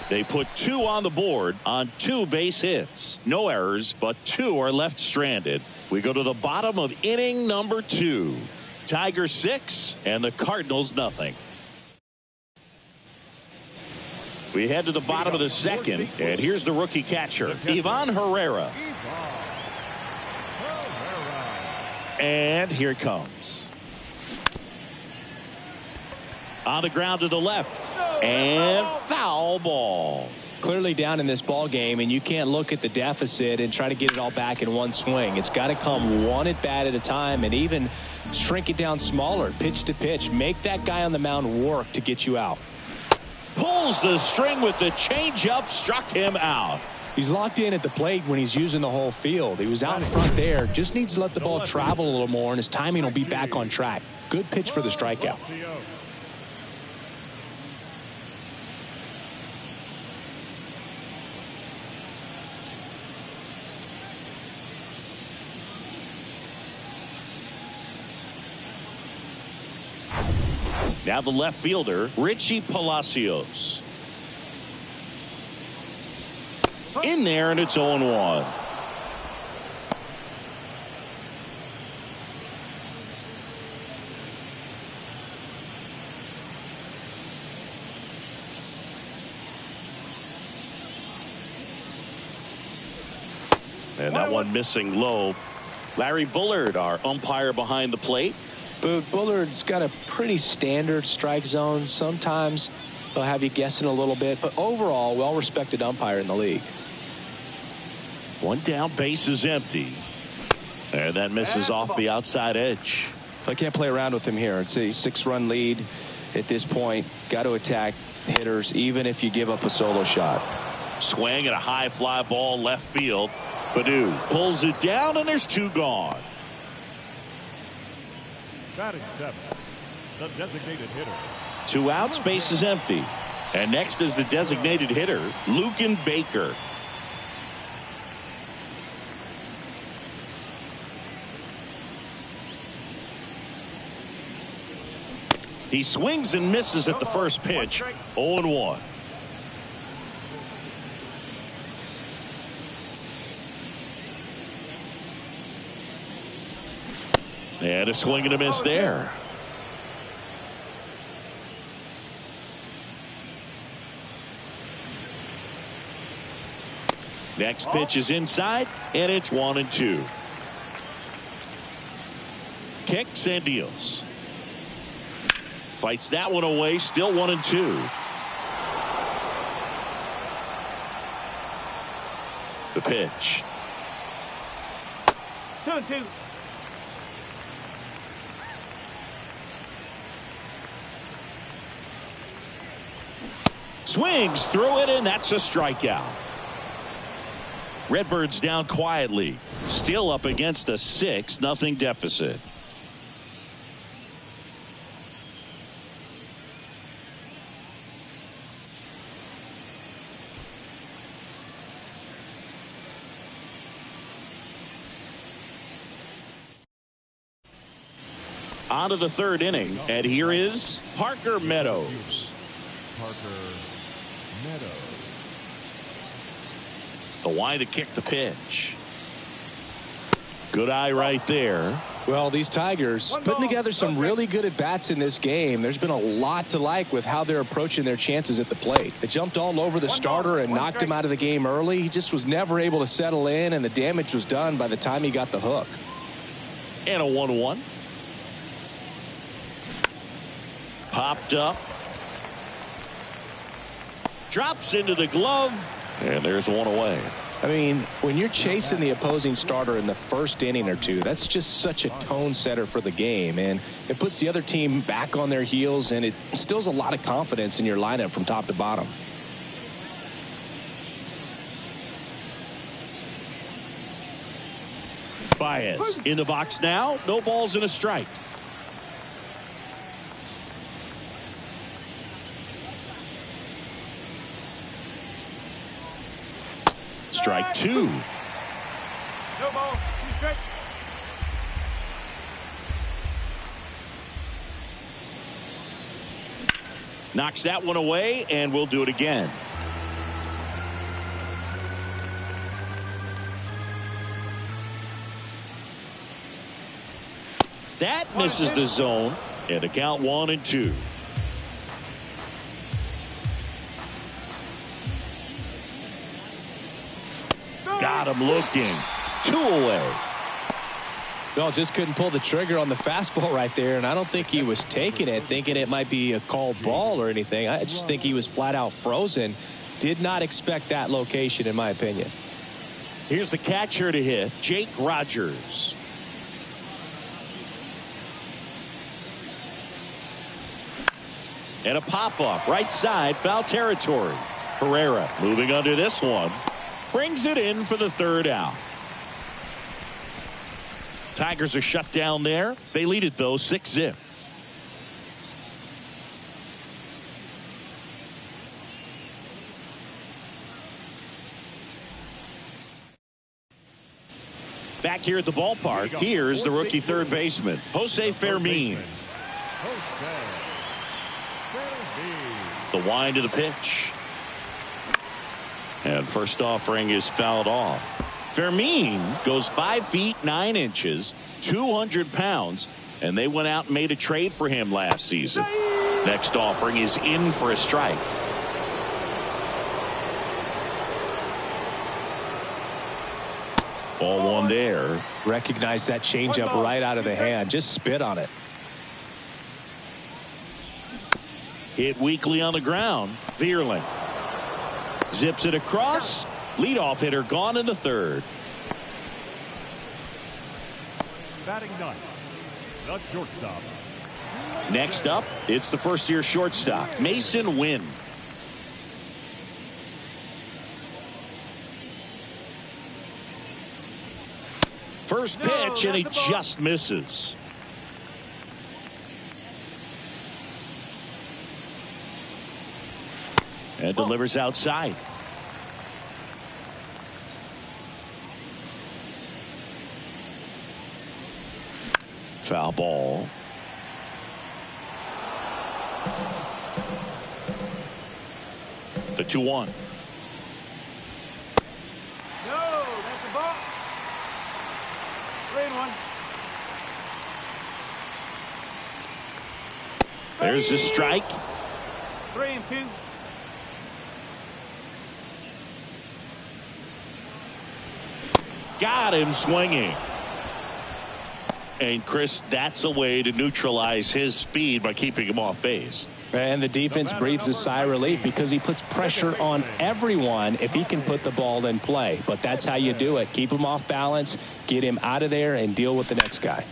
They put 2 on the board on 2 base hits. No errors, but 2 are left stranded. We go to the bottom of inning number 2. Tigers 6 and the Cardinals nothing. We head to the bottom of the second, and here's the rookie catcher, Ivan Herrera. And here it comes. On the ground to the left, and foul ball. Clearly down in this ball game, and you can't look at the deficit and try to get it all back in one swing. It's got to come one at bat at a time, and even shrink it down smaller, pitch to pitch. Make that guy on the mound work to get you out. Pulls the string with the changeup, struck him out. He's locked in at the plate when he's using the whole field. He was out in front there, just needs to let the ball travel a little more, and his timing will be back on track. Good pitch for the strikeout. Now the left fielder, Richie Palacios. In there, and it's 0-1. And that one missing low. Larry Bullard, our umpire behind the plate. But Bullard's got a pretty standard strike zone. Sometimes They'll have you guessing a little bit, but overall, well-respected umpire in the league. One down, base is empty. And that misses off the outside edge. I can't play around with him here. It's a 6-run lead at this point. Got to attack hitters, even if you give up a solo shot. Swing and a high fly ball left field. Baddoo pulls it down, and there's 2 gone. Batting 7, the designated hitter. 2 outs, base is empty. And next is the designated hitter, Luken Baker. He swings and misses at the first pitch. 0-1. And a swing and a miss there. Next pitch is inside, and it's 1-2. Kicks and deals. Fights that one away, still 1-2. The pitch. 2-2. Swings through it, and that's a strikeout. Redbirds down quietly, still up against a 6-0 deficit. On to the 3rd inning, and here is Parker Meadows. Parker Meadows. The wind to kick the pitch. Good eye right there. Well, these Tigers putting together some really good at-bats in this game. There's been a lot to like with how they're approaching their chances at the plate. They jumped all over the starter and knocked him out of the game early. He just was never able to settle in, and the damage was done by the time he got the hook. And a 1-1. Popped up. Drops into the glove. And there's one away. I mean, when you're chasing the opposing starter in the first inning or two, that's just such a tone setter for the game. And it puts the other team back on their heels, and it instills a lot of confidence in your lineup from top to bottom. Baez in the box now. No balls and a strike. Strike 2. No ball. You strike. Knocks that one away, and we'll do it again. That misses the zone, and a count 1-2. Got him looking. 2 away. Well, just couldn't pull the trigger on the fastball right there, and I don't think he was taking it, thinking it might be a called ball or anything. I just think he was flat out frozen. Did not expect that location, in my opinion. Here's the catcher to hit, Jake Rogers. And a pop-up, right side, foul territory. Herrera moving under this one. Brings it in for the 3rd out. Tigers are shut down there. They lead it, though, 6-0. Back here at the ballpark, here's the rookie third baseman, Jose Fermin. The wind of the pitch. And first offering is fouled off. Fermin goes 5 feet 9 inches, 200 pounds, and they went out and made a trade for him last season. Next offering is in for a strike. Ball 1 there. Recognize that changeup right out of the hand. Just spit on it. Hit weakly on the ground. Vierling zips it across. Leadoff hitter gone in the third. Batting ninth, the shortstop. Next up, it's the first-year shortstop, Mason Wynn. First pitch, and he just misses. And delivers outside. Foul ball. The 2-1. No, that's the ball. 3-1. There's the strike. 3-2. Got him swinging. And Chris, that's a way to neutralize his speed by keeping him off base. And the defense breathes a sigh of relief because he puts pressure on everyone if he can put the ball in play. But that's how you do it. Keep him off balance, get him out of there, and deal with the next guy.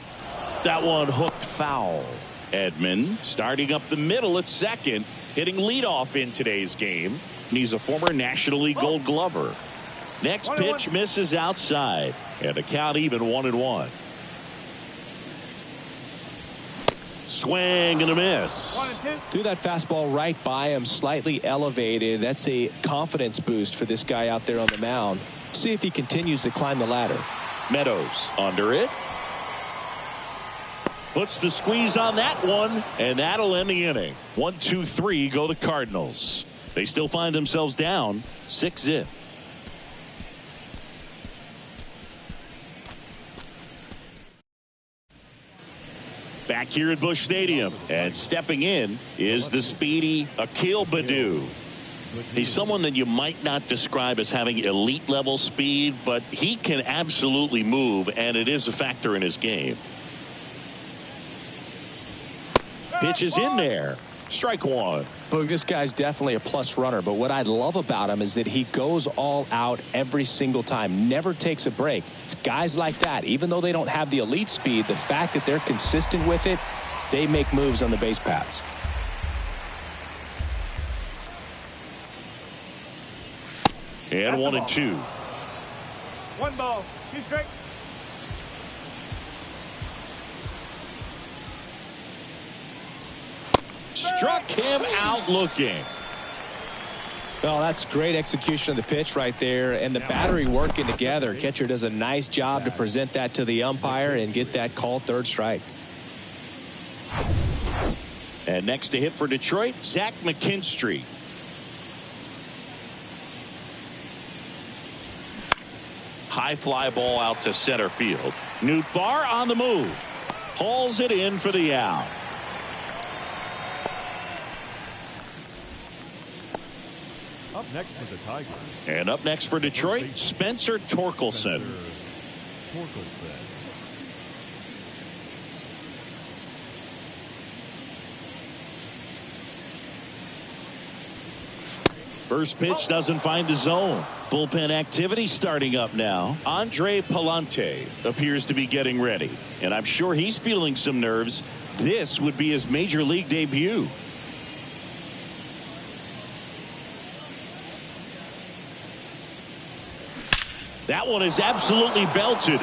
That one hooked foul. Edman starting up the middle at second, hitting leadoff in today's game. And he's a former National League Gold Glover. Next pitch misses outside, and the count even 1-1. Swing and a miss. Threw that fastball right by him, slightly elevated. That's a confidence boost for this guy out there on the mound. See if he continues to climb the ladder. Meadows under it. Puts the squeeze on that one, and that'll end the inning. 1-2-3 go the Cardinals. They still find themselves down 6-0. Back here at Busch Stadium, and stepping in is the speedy Akil Baddoo. He's someone that you might not describe as having elite level speed, but he can absolutely move, and it is a factor in his game. Pitch is in there. Strike one. Look, this guy's definitely a plus runner, but what I love about him is that he goes all out every single time, never takes a break. It's guys like that, even though they don't have the elite speed, the fact that they're consistent with it, they make moves on the base paths. And 1-2. 1 ball, 2 strike. Struck him out looking. Well, that's great execution of the pitch right there, and the battery working together. Catcher does a nice job to present that to the umpire and get that called third strike. And next to hit for Detroit, Zach McKinstry. High fly ball out to center field. Nootbaar on the move. Hauls it in for the out. Up next for the Tigers. And up next for Detroit, Spencer Torkelson. First pitch doesn't find the zone. Bullpen activity starting up now. Andre Palante appears to be getting ready, and I'm sure he's feeling some nerves. This would be his major league debut. That one is absolutely belted.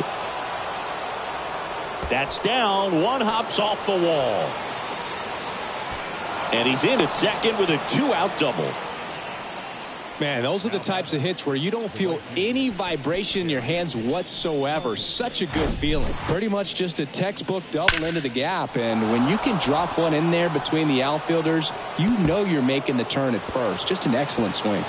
That's down. One hops off the wall. And he's in at second with a 2-out double. Man, those are the types of hits where you don't feel any vibration in your hands whatsoever. Such a good feeling. Pretty much just a textbook double into the gap. And when you can drop one in there between the outfielders, you know you're making the turn at first. Just an excellent swing.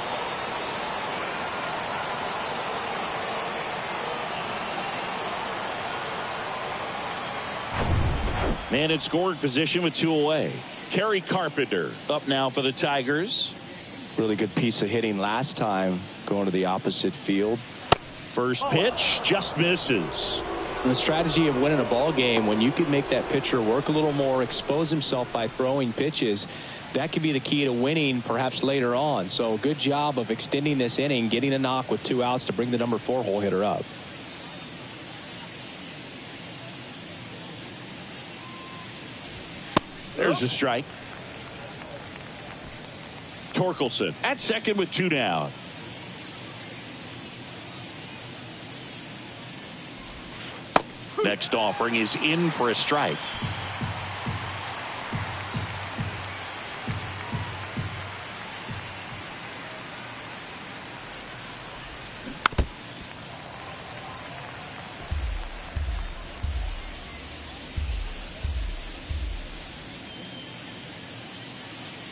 Man in scoring position with 2 away. Kerry Carpenter up now for the Tigers. Really good piece of hitting last time, going to the opposite field. First pitch just misses. The strategy of winning a ball game, when you can make that pitcher work a little more, expose himself by throwing pitches, that could be the key to winning perhaps later on. So good job of extending this inning, getting a knock with 2 outs to bring the number 4 hole hitter up. There's a strike. Torkelson at second with 2 down. Next offering is in for a strike.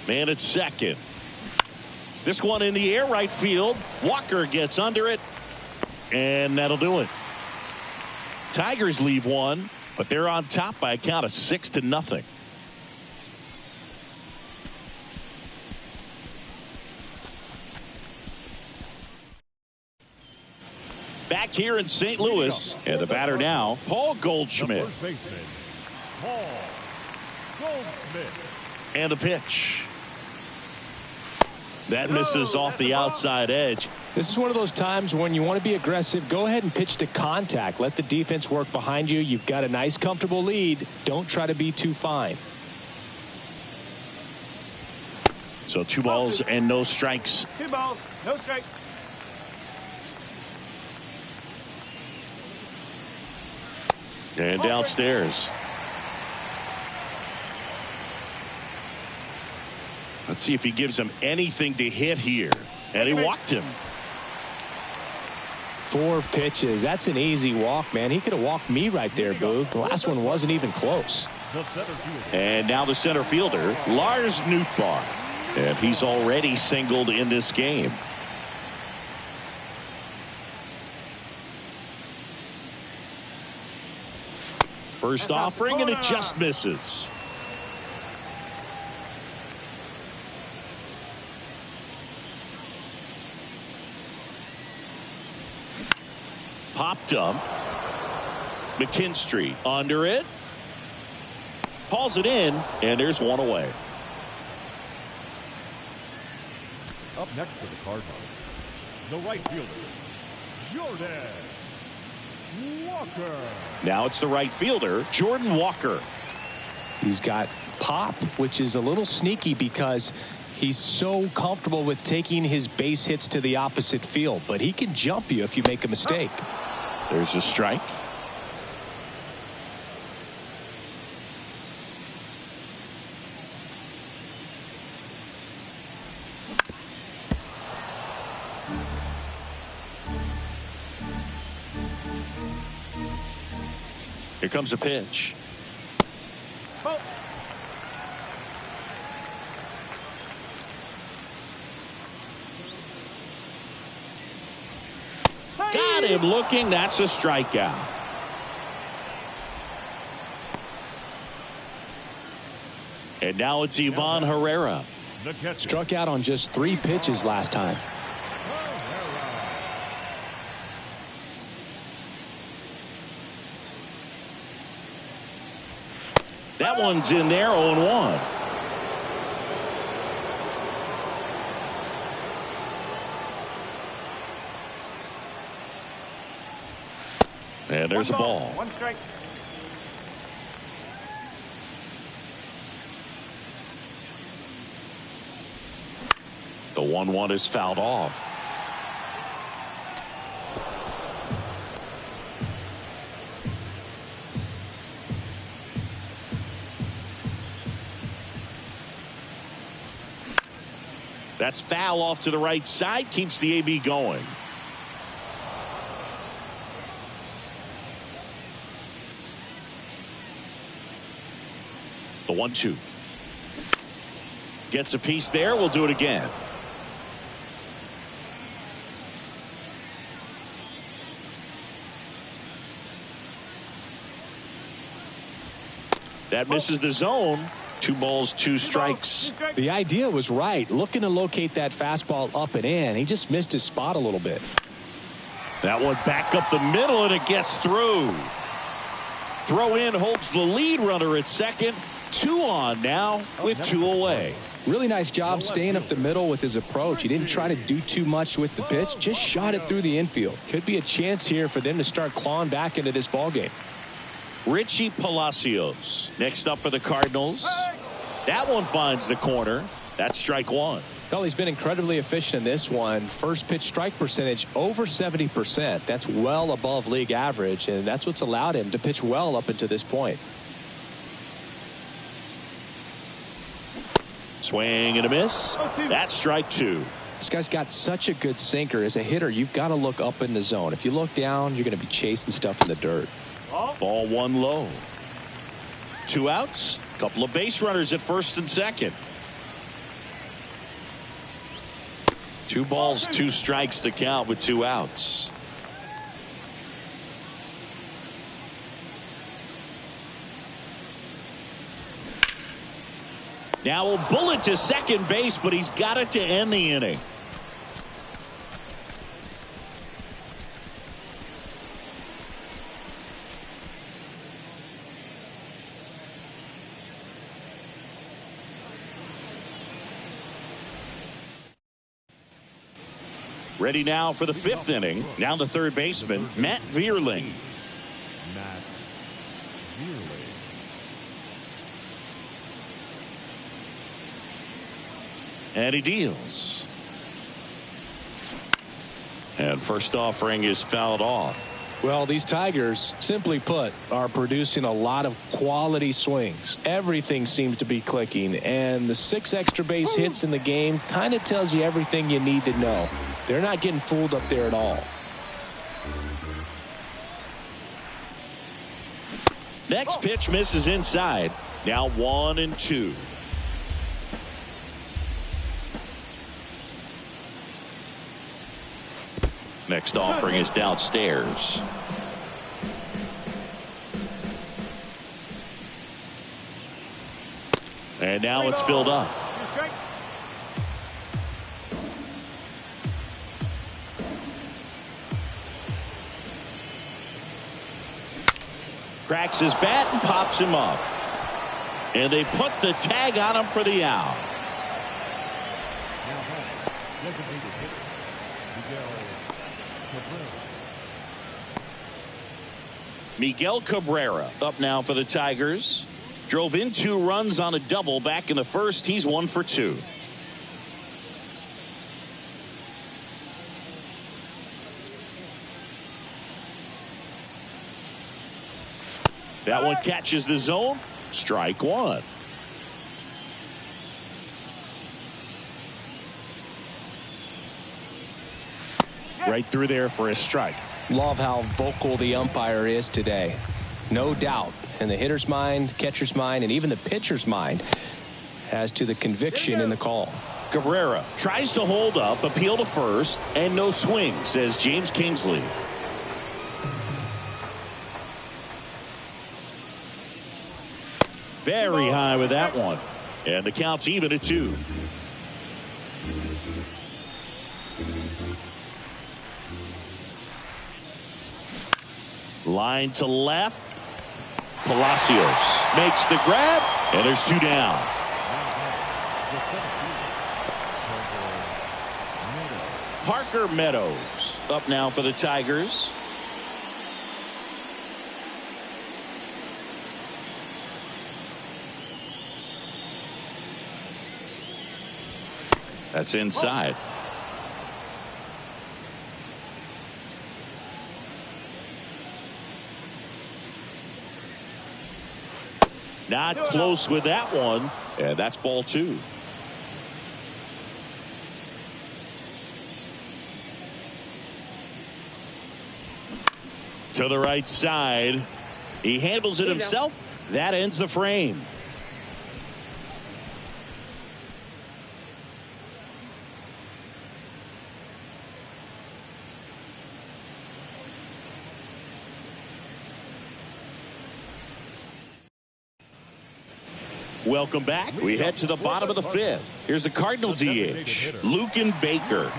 Man at second. This one in the air, right field. Walker gets under it, and that'll do it. Tigers leave one, but they're on top by a count of 6-0. Back here in St. Louis, and the batter now, Paul Goldschmidt. First baseman, Paul Goldschmidt. And a pitch. That misses off the outside edge. This is one of those times when you want to be aggressive. Go ahead and pitch to contact. Let the defense work behind you. You've got a nice, comfortable lead. Don't try to be too fine. So 2 balls and no strikes. 2 balls, no strikes. And downstairs. Let's see if he gives him anything to hit here. And he walked him. 4 pitches. That's an easy walk, man. He could have walked me right there, Boo. The last one wasn't even close. And now the center fielder, Lars Nootbaar. And he's already singled in this game. First offering, and it just misses. Popped up. McKinstry under it. Hauls it in, and there's one away. Up next for the Cardinals, the right fielder, Jordan Walker. Now it's the right fielder, Jordan Walker. He's got pop, which is a little sneaky because he's so comfortable with taking his base hits to the opposite field, but he can jump you if you make a mistake. There's a strike. Here comes a pitch. Oh. Got him looking. That's a strikeout. And now it's Ivan Herrera. Struck out on just 3 pitches last time. That one's in there, 0-1. And there's a ball. 1 strike. The 1-1 is fouled off. That's foul off to the right side. Keeps the AB going. The 1-2. Gets a piece there. We'll do it again. That misses the zone. 2 balls, 2 strikes. The idea was right. Looking to locate that fastball up and in. He just missed his spot a little bit. That one back up the middle, and it gets through. Throw in holds the lead runner at second. 2 on now with 2 away. Really nice job staying up the middle with his approach. He didn't try to do too much with the pitch, just shot it through the infield. Could be a chance here for them to start clawing back into this ball game. Richie Palacios next up for the Cardinals. That one finds the corner. That's strike 1. Well, he's been incredibly efficient in this one. First pitch strike percentage over 70%. That's well above league average, and that's what's allowed him to pitch well up until this point. Swing and a miss. That's strike 2. This guy's got such a good sinker. As a hitter, you've got to look up in the zone. If you look down, you're going to be chasing stuff in the dirt. Ball 1 low. 2 outs. Couple of base runners at first and second. 2 balls, 2 strikes to count with 2 outs. Now a bullet to second base, but he's got it to end the inning. Ready now for the 5th inning. Now the third baseman, Matt Vierling. And he deals. And first offering is fouled off. Well, these Tigers, simply put, are producing a lot of quality swings. Everything seems to be clicking, and the 6 extra base hits in the game kind of tells you everything you need to know. They're not getting fooled up there at all. Next pitch misses inside. Now 1-2. Next offering is downstairs. And now it's filled up. Cracks his bat and pops him up. And they put the tag on him for the out. Miguel Cabrera up now for the Tigers. Drove in 2 runs on a double back in the first. He's 1 for 2. That one catches the zone. Strike 1. Right through there for a strike. Love how vocal the umpire is today. No doubt in the hitter's mind, catcher's mind, and even the pitcher's mind as to the conviction in the call. Cabrera tries to hold up, appeal to first, and no swing, says James Kingsley. Very high with that one. And the count's even at 2. Line to left. Palacios makes the grab, and there's 2 down. Parker Meadows up now for the Tigers. That's inside. Not close with that one, and that's ball 2. To the right side. He handles it himself. That ends the frame. Welcome back. We head to the bottom of the 5th. Here's the Cardinal DH, Lucan Baker.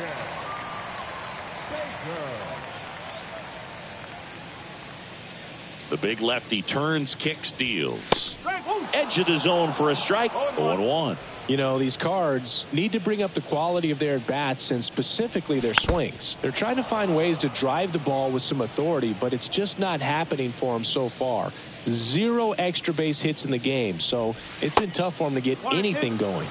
The big lefty turns, kicks, deals. Edge of the zone for a strike. 0-1. You know, these Cards need to bring up the quality of their at-bats and specifically their swings. They're trying to find ways to drive the ball with some authority, but it's just not happening for them so far. 0 extra base hits in the game, so it's been tough for them to get anything going.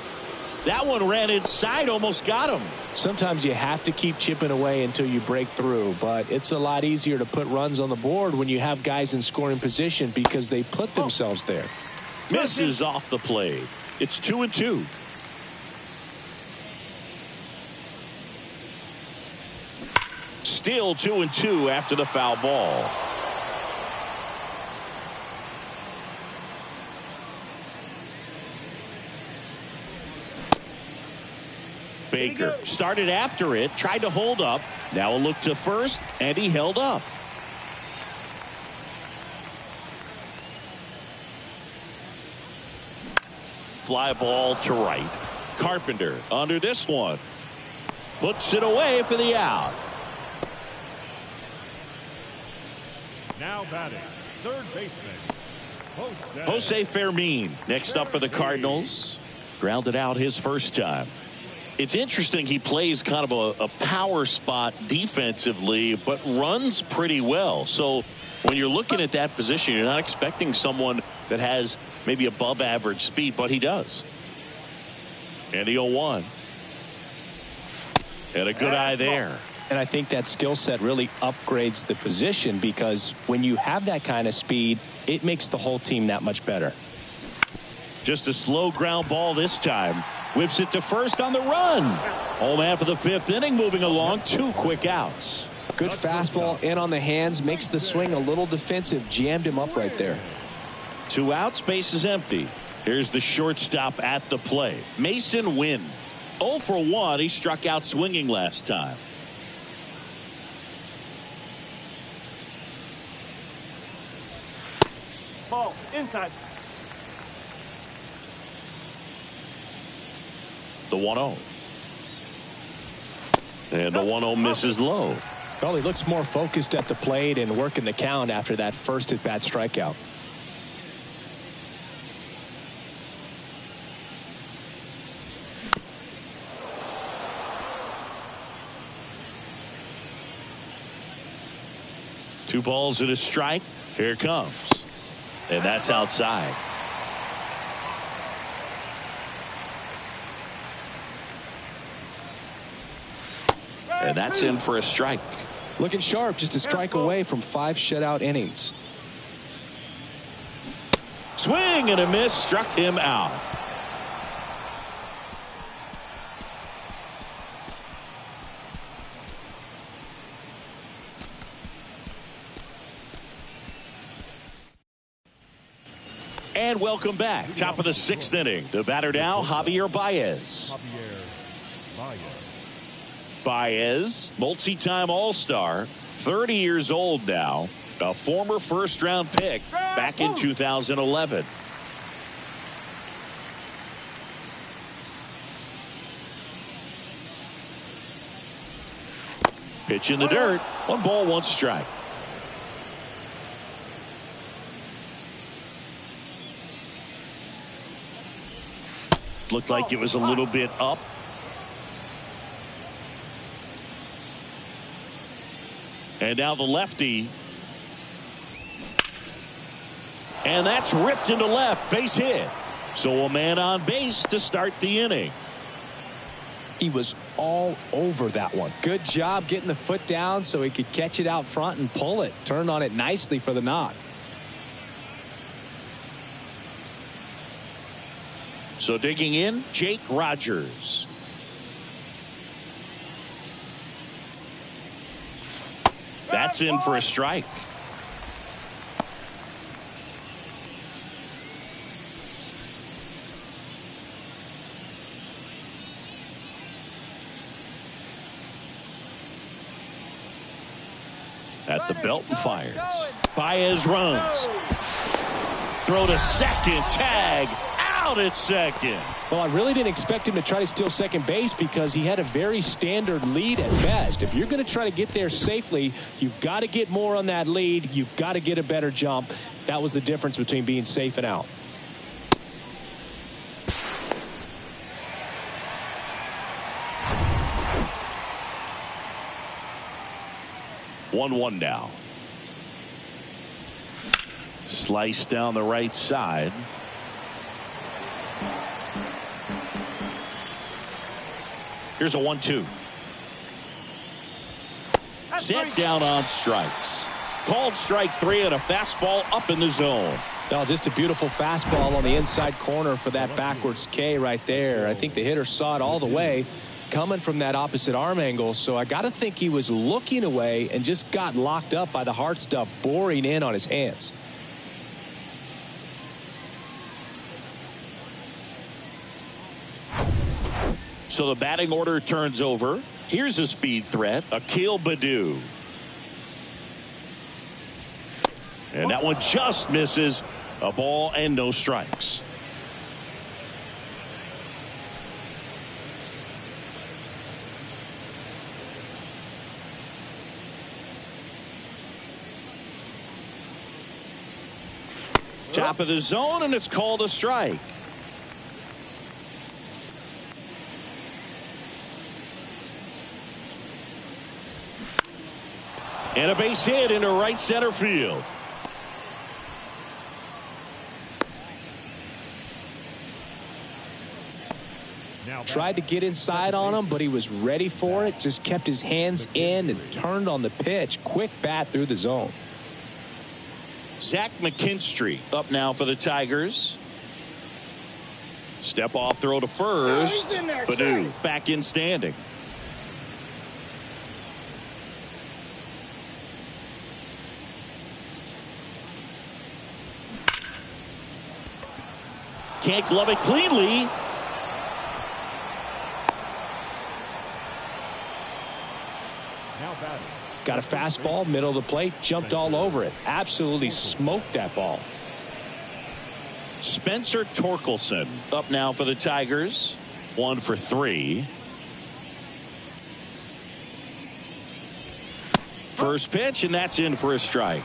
That one ran inside, almost got him. Sometimes you have to keep chipping away until you break through, but it's a lot easier to put runs on the board when you have guys in scoring position because they put themselves there. Misses off the plate. It's 2-2. Still 2-2 after the foul ball. Baker started after it, tried to hold up. Now a look to first, and he held up. Fly ball to right. Carpenter under this one. Puts it away for the out. Now batting, third baseman, Jose Fermin next up for the Cardinals. Grounded out his first time. It's interesting, he plays kind of a power spot defensively, but runs pretty well. So when you're looking at that position, you're not expecting someone that has maybe above average speed, but he does. And the 0-1. And a good eye there. And I think that skill set really upgrades the position because when you have that kind of speed, it makes the whole team that much better. Just a slow ground ball this time. Whips it to first on the run. Home half of the 5th inning, moving along. 2 quick outs. Good fastball in on the hands, makes the swing a little defensive. Jammed him up right there. 2 outs, base is empty. Here's the shortstop at the plate. Mason Wynn. 0 for 1. He struck out swinging last time. Ball inside. The 1-0. And the 1-0 misses low. Well, he looks more focused at the plate and working the count after that first at-bat strikeout. Two balls and a strike. Here it comes. And that's outside. And that's in for a strike. Looking sharp, just a strike away from 5 shutout innings. Swing and a miss, struck him out. And welcome back. Top of the 6th inning. The batter now, Javier Baez. Baez, multi-time All-Star, 30 years old now, a former first-round pick back in 2011. Pitch in the dirt. 1 ball, 1 strike. Looked like it was a little bit up. And now the lefty. And that's ripped into left. Base hit. So a man on base to start the inning. He was all over that one. Good job getting the foot down so he could catch it out front and pull it. Turned on it nicely for the knock. So digging in, Jake Rogers. That's in for a strike. At the belt and fires. Baez runs. Throw to second, tag. out at second. Well, I really didn't expect him to try to steal second base because he had a very standard lead at best. If you're going to try to get there safely, you've got to get more on that lead. You've got to get a better jump. That was the difference between being safe and out. One now. Slice down the right side. Here's a 1-2. Set down on strikes. Called strike 3 and a fastball up in the zone. Well, just a beautiful fastball on the inside corner for that backwards K right there. I think the hitter saw it all the way coming from that opposite arm angle. So I got to think he was looking away and just got locked up by the hard stuff boring in on his hands. So the batting order turns over. Here's a speed threat, Akil Baddoo. And that one just misses. A ball and no strikes. Top of the zone, and it's called a strike. And a base hit into right center field. Tried to get inside on him, but he was ready for it. Just kept his hands in and turned on the pitch. Quick bat through the zone. Zach McKinstry up now for the Tigers. Step off throw to first. Baddoo back in standing. Can't glove it cleanly. Got a fastball, middle of the plate, jumped all over it. Absolutely smoked that ball. Spencer Torkelson up now for the Tigers. 1 for 3. First pitch, and that's in for a strike.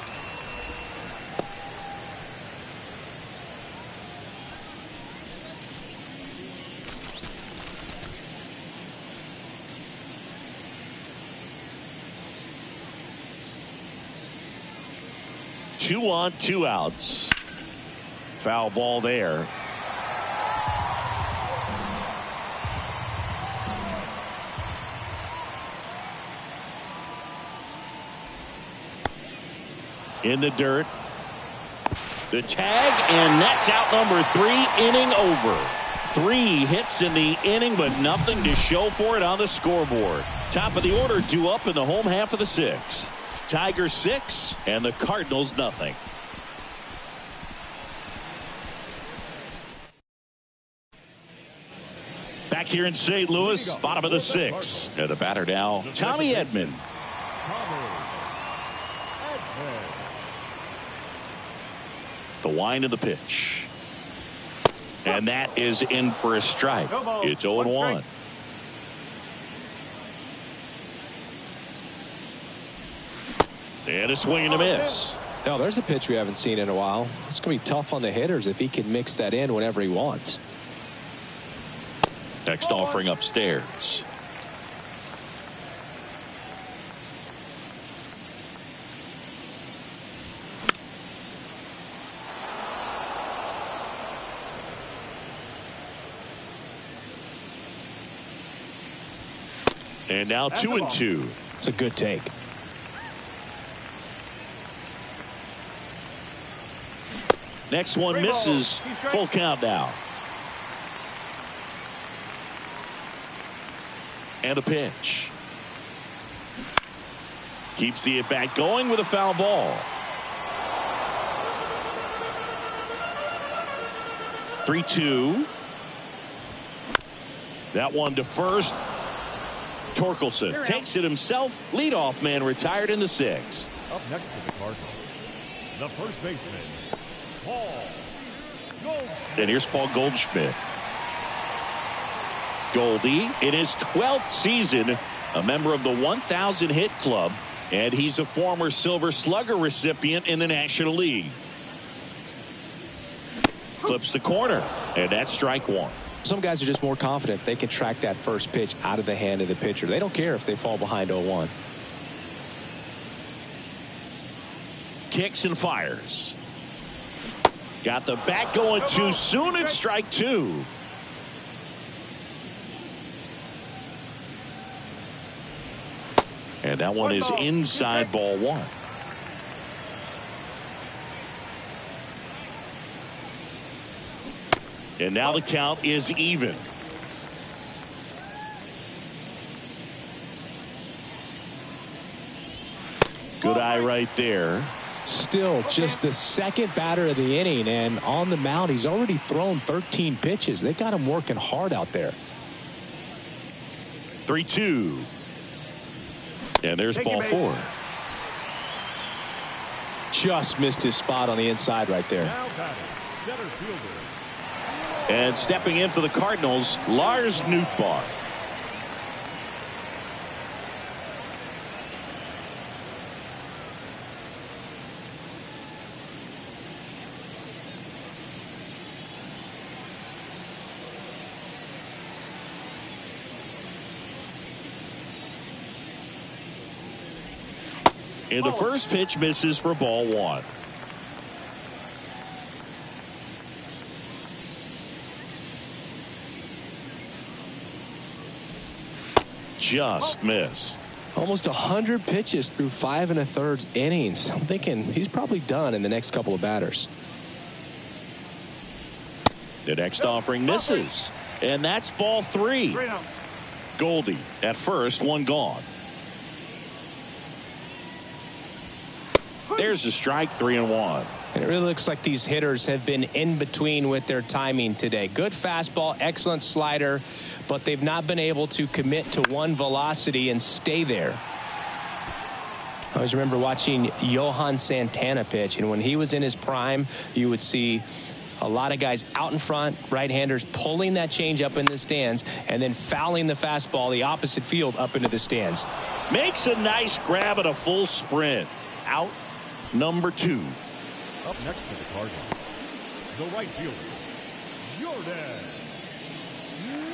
Two on, 2 outs. Foul ball there. In the dirt. The tag, and that's out number 3, inning over. 3 hits in the inning, but nothing to show for it on the scoreboard. Top of the order due up in the home half of the 6th. Tigers 6 and the Cardinals nothing. Back here in St. Louis, bottom of the 6th. And the batter now, Tommy Edman. The wind of the pitch. And that is in for a strike. It's 0-1. And a swing and a miss. Now, there's a pitch we haven't seen in a while. It's going to be tough on the hitters if he can mix that in whenever he wants. Next offering upstairs. And now 2-2. It's a good take. Next one misses. Full count now. And a pitch. Keeps the at-bat going with a foul ball. 3-2. That one to first. Torkelson takes it himself. Leadoff man retired in the 6th. Up next to the Cardinals, the first baseman, Paul. And here's Paul Goldschmidt. Goldie in his 12th season, a member of the 1,000 hit club, and he's a former Silver Slugger recipient in the National League. Clips the corner, and that's strike one. Some guys are just more confident if they can track that first pitch out of the hand of the pitcher. They don't care if they fall behind 0-1. Kicks and fires. Got the bat going too soon. It's strike two. And that one is inside, ball one. And now the count is even. Good eye right there. Still just the second batter of the inning, and on the mound he's already thrown 13 pitches. They got him working hard out there. 3-2. And there's ball four. Just missed his spot on the inside right there. And stepping in for the Cardinals, Lars Nootbaar. And the first pitch misses for ball one. Just missed. Almost 100 pitches through 5 1/3 innings. I'm thinking he's probably done in the next couple of batters. The next offering misses. And that's ball three. Goldie at first, one gone. There's the strike, 3-1. And it really looks like these hitters have been in between with their timing today. Good fastball, excellent slider, but they've not been able to commit to one velocity and stay there. I always remember watching Johan Santana pitch, and when he was in his prime, you would see a lot of guys out in front, right-handers pulling that change up in the stands and then fouling the fastball the opposite field up into the stands. Makes a nice grab at a full sprint. Out number two. Up next for the Cardinals, the right fielder, Jordan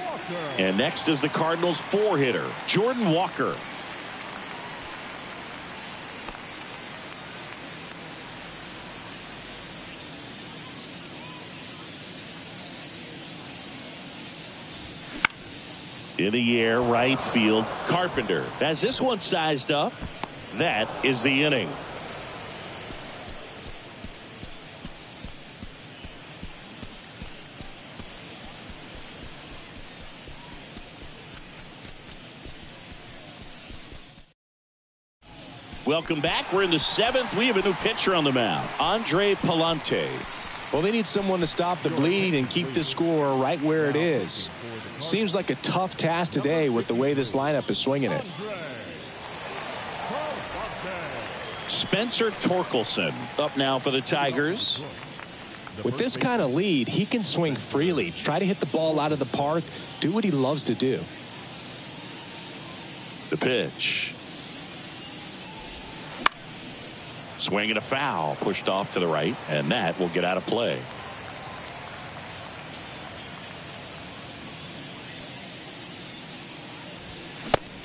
Walker. And next is the Cardinals' four-hitter, Jordan Walker. In the air, right field, Carpenter has this one sized up. That is the inning. Welcome back. We're in the seventh. We have a new pitcher on the mound, Andre Palante. Well, they need someone to stop the bleed and keep the score right where it is. Seems like a tough task today with the way this lineup is swinging it. Spencer Torkelson up now for the Tigers. With this kind of lead, he can swing freely, try to hit the ball out of the park, do what he loves to do. The pitch. Swing and a foul, pushed off to the right, and that will get out of play.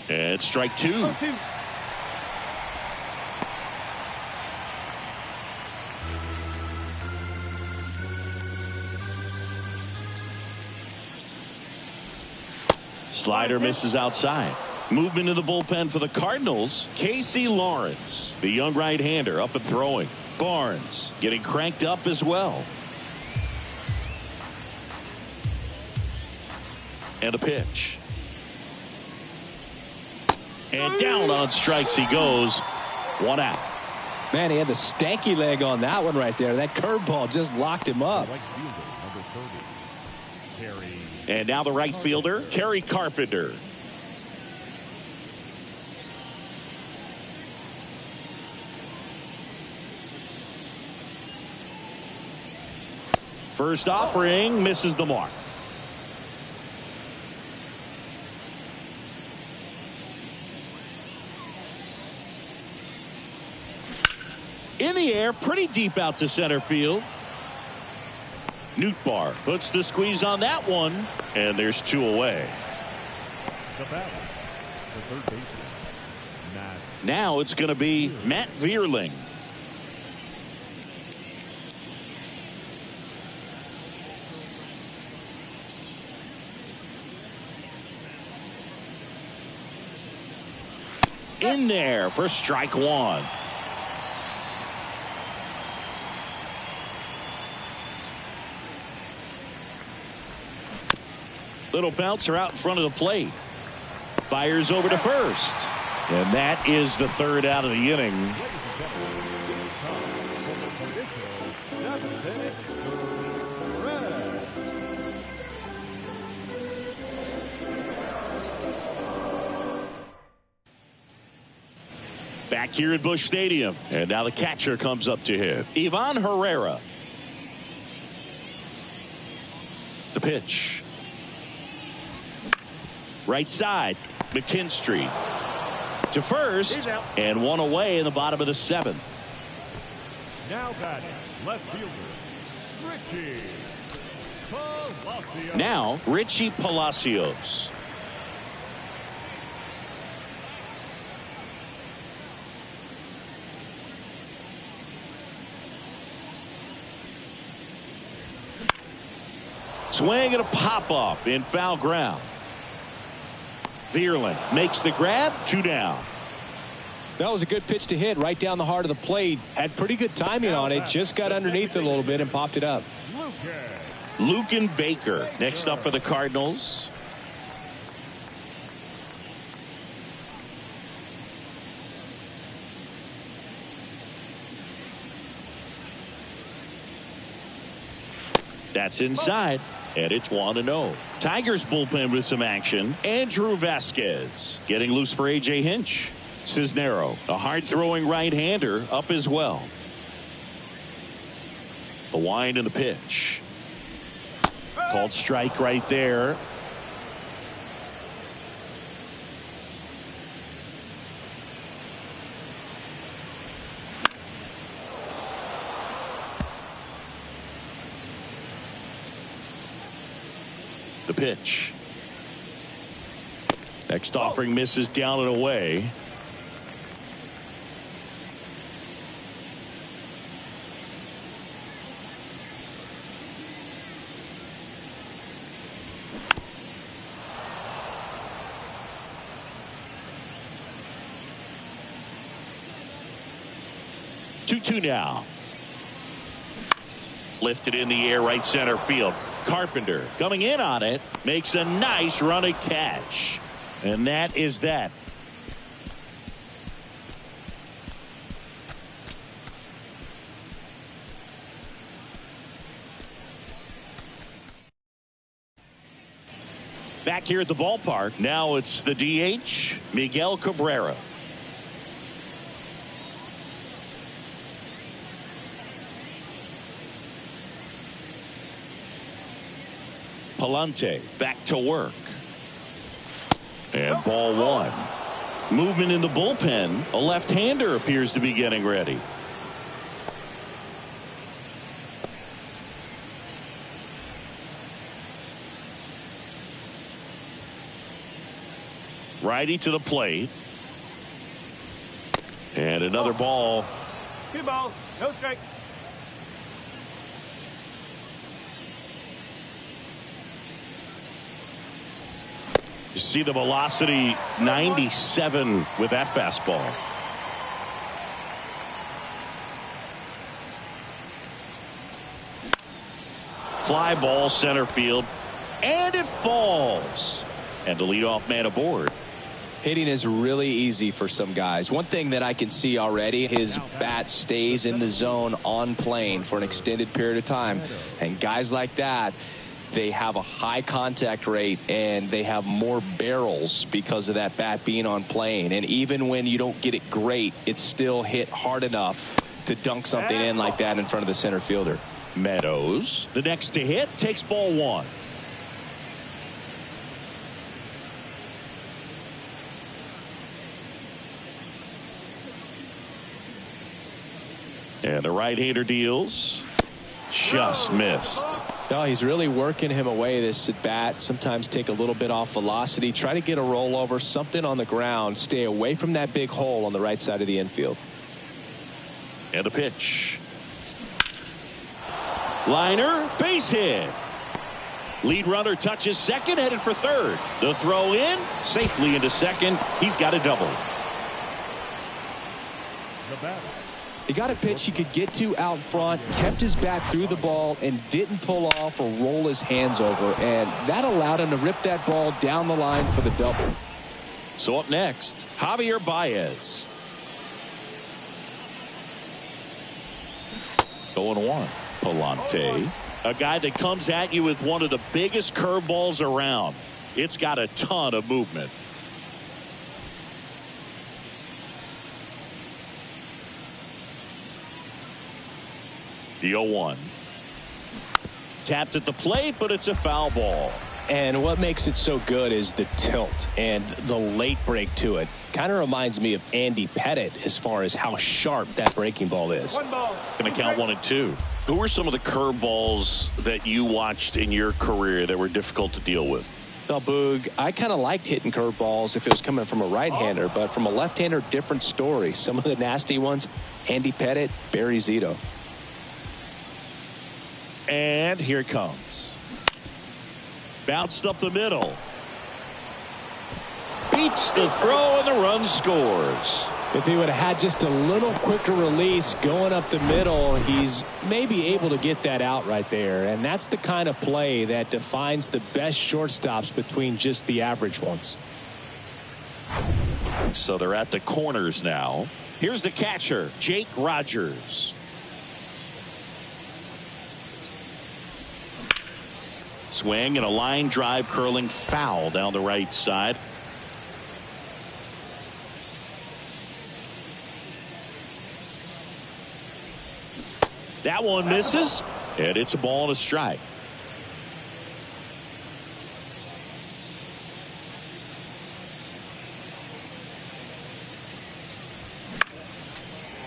And strike two. Slider misses outside. Movement in the bullpen for the Cardinals. Casey Lawrence, the young right-hander, up and throwing. Barnes getting cranked up as well. And a pitch. And down on strikes he goes. One out. Man, he had the stanky leg on that one right there. That curveball just locked him up. And now the right fielder, Kerry Carpenter. First offering misses the mark. In the air, pretty deep out to center field. Nootbaar puts the squeeze on that one, and there's 2 away. The batter, the third baseman, Matt. Now it's going to be Matt Vierling. In there for strike 1. Little bouncer out in front of the plate. Fires over to first. And that is the 3rd out of the inning. Back here at Busch Stadium. And now the catcher comes up to him. Ivan Herrera. The pitch. Right side, McKinstry to first, and 1 away in the bottom of the 7th. Now batting, left fielder, Richie Palacios. Now, Richie Palacios. Swing and a pop-up in foul ground. Vierling makes the grab, 2 down. That was a good pitch to hit right down the heart of the plate. Had pretty good timing on it. Just got underneath it a little bit and popped it up. Luken Baker next up for the Cardinals. That's inside, and it's 1-0. Tigers bullpen with some action. Andrew Vasquez getting loose for A.J. Hinch. Cisnero, a hard-throwing right-hander, up as well. The wind and the pitch. Called strike right there. The pitch. Next offering misses down and away. Two now. Lifted in the air, right center field. Carpenter coming in on it, makes a nice running catch, and that is that. Back here at the ballpark, now it's the DH, Miguel Cabrera. Palante back to work. And ball 1. Movement in the bullpen. A left-hander appears to be getting ready. Righty to the plate. And another ball. 2 balls, no strikes. You see the velocity 97 with that fastball. Fly ball center field, and it falls. And the leadoff man aboard. Hitting is really easy for some guys. One thing that I can see already, his bat stays in the zone on plane for an extended period of time. And guys like that, they have a high contact rate and they have more barrels because of that bat being on plane. And even when you don't get it great, it's still hit hard enough to dunk something in like that in front of the center fielder. Meadows, the next to hit, takes ball one. And the right-hander deals. Just missed. No, he's really working him away this at bat. Sometimes take a little bit off velocity. Try to get a rollover, something on the ground. Stay away from that big hole on the right side of the infield. And a pitch. Liner, base hit. Lead runner touches second, headed for third. The throw in, safely into second. He's got a double. The batter. He got a pitch he could get to out front, kept his bat through the ball, and didn't pull off or roll his hands over. And that allowed him to rip that ball down the line for the double. So up next, Javier Baez. 0-1. Palante, a guy that comes at you with one of the biggest curveballs around. It's got a ton of movement. The 0-1. Tapped at the plate, but it's a foul ball. And what makes it so good is the tilt and the late break to it. Kind of reminds me of Andy Pettitte as far as how sharp that breaking ball is. One ball. Going to count 1 and 2. Who were some of the curveballs that you watched in your career that were difficult to deal with? Well, Boog, I kind of liked hitting curveballs if it was coming from a right-hander, but from a left-hander, different story. Some of the nasty ones, Andy Pettitte, Barry Zito. And here it comes. Bounced up the middle. Beats the throw and the run scores. If he would have had just a little quicker release going up the middle, he's maybe able to get that out right there. And that's the kind of play that defines the best shortstops between just the average ones. So they're at the corners now. Here's the catcher, Jake Rogers. Swing and a line drive curling foul down the right side. That one misses, and it's a ball and a strike.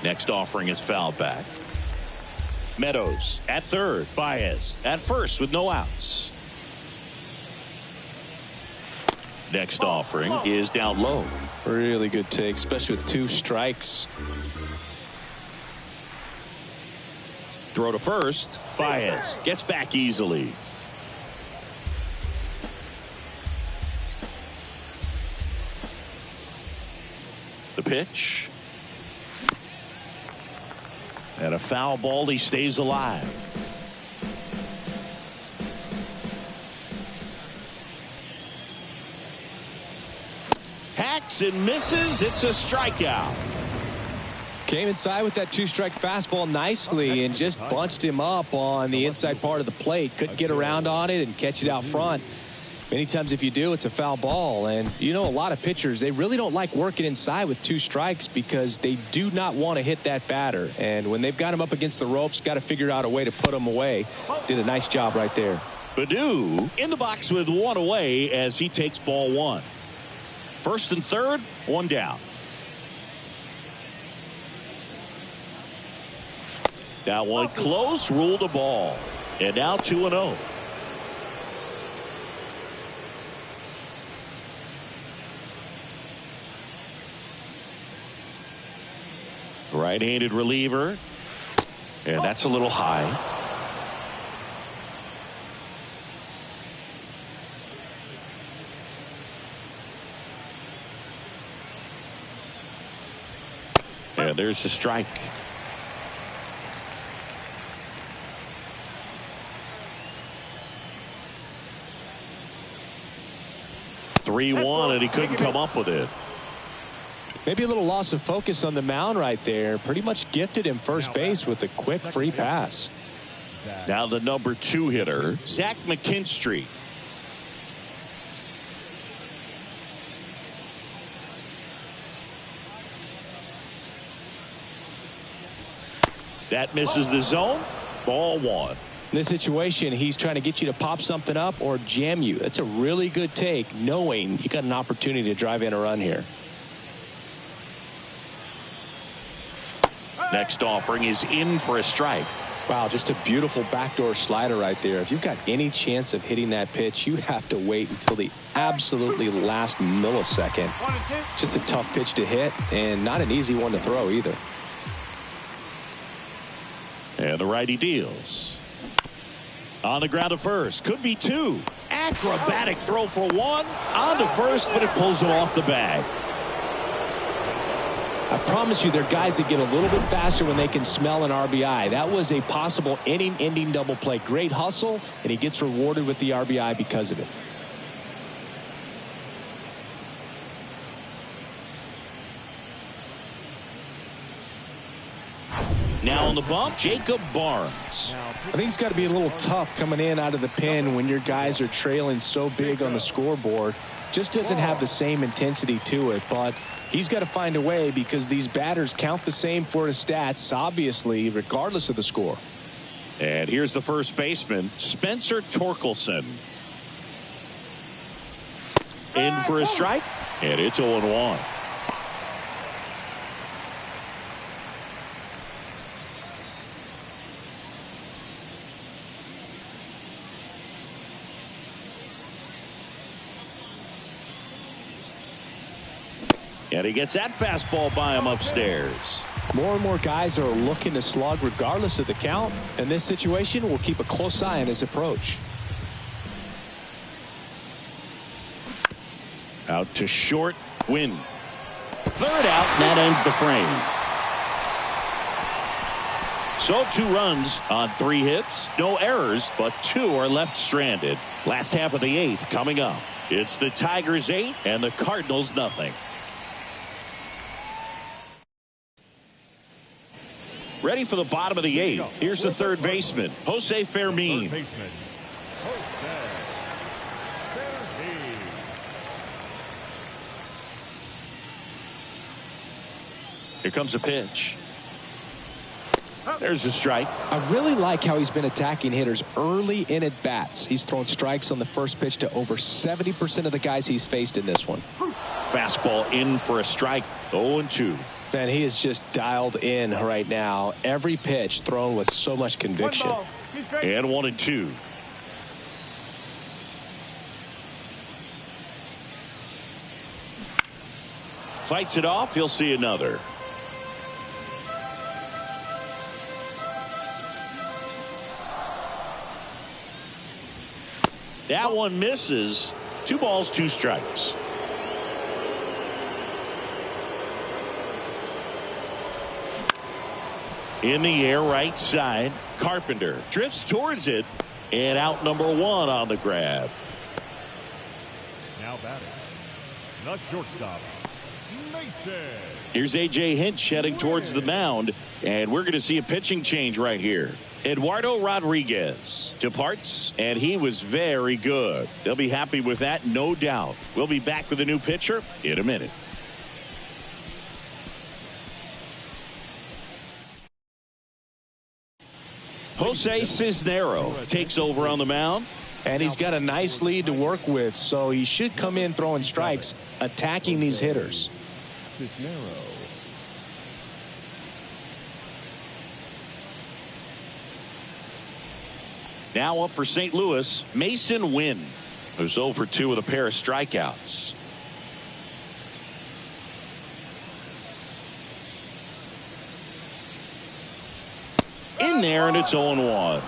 Next offering is fouled back. Meadows at third. Baez at first with no outs. Next offering is down low. Really good take, especially with 2 strikes. Throw to first. Baez gets back easily. The pitch. And a foul ball. He stays alive. Hacks and misses. It's a strikeout. Came inside with that 2-strike fastball nicely and just bunched him up on the inside part of the plate. Couldn't get around on it and catch it out front. Many times if you do, it's a foul ball. And you know, a lot of pitchers, they really don't like working inside with 2 strikes because they do not want to hit that batter. And when they've got him up against the ropes, got to figure out a way to put him away. Did a nice job right there. Baddoo in the box with 1 away as he takes ball 1. First and third, 1 down. That one close, ruled a ball. And now 2-0. Right-handed reliever. And that's a little high. And there's the strike. (3-1) and he couldn't come up with it. Maybe a little loss of focus on the mound right there. Pretty much gifted him first base with a quick free pass. Now the number 2 hitter, Zach McKinstry. That misses the zone. Ball one. In this situation, he's trying to get you to pop something up or jam you. That's a really good take, knowing you got an opportunity to drive in a run here. Next offering is in for a strike. Wow, just a beautiful backdoor slider right there. If you've got any chance of hitting that pitch, you have to wait until the absolutely last millisecond. Just a tough pitch to hit and not an easy one to throw either. And the righty deals. On the ground to first. Could be two. Acrobatic throw for one. On to first, but it pulls him off the bag. I promise you, there are guys that get a little bit faster when they can smell an RBI. That was a possible inning-ending double play. Great hustle, and he gets rewarded with the RBI because of it. Now on the bump, Jacob Barnes. I think it's got to be a little tough coming in out of the pen when your guys are trailing so big on the scoreboard. Just doesn't have the same intensity to it, but he's got to find a way because these batters count the same for his stats, obviously, regardless of the score. And here's the first baseman, Spencer Torkelson. In for a strike, and it's 0-1. And he gets that fastball by him upstairs. More and more guys are looking to slug regardless of the count. In this situation, we'll keep a close eye on his approach. Out to short, win. Third out, and that ends the frame. So 2 runs on 3 hits, no errors, but 2 are left stranded. Last half of the 8th coming up. It's the Tigers 8 and the Cardinals nothing. Ready for the bottom of the 8th. Here's the third baseman, Jose Fermin. Here comes a pitch. There's a strike. I really like how he's been attacking hitters early in at bats. He's thrown strikes on the first pitch to over 70% of the guys he's faced in this one. Fastball in for a strike. 0-2. Man, he is just dialed in right now. Every pitch thrown with so much conviction. And 1-2. Fights it off. He'll see another. That one misses. 2 balls, 2 strikes. In the air, right side. Carpenter drifts towards it, and out number 1 on the grab. Now batting, the shortstop, Mason. Here's A.J. Hinch heading towards the mound, and we're going to see a pitching change right here. Eduardo Rodriguez departs, and he was very good. They'll be happy with that, no doubt. We'll be back with a new pitcher in a minute. Jose Cisnero takes over on the mound. And he's got a nice lead to work with, so he should come in throwing strikes, attacking these hitters. Cisnero. Now up for St. Louis, Mason Wynn, who's 0 for 2 with a pair of strikeouts. In there, and it's 0-1.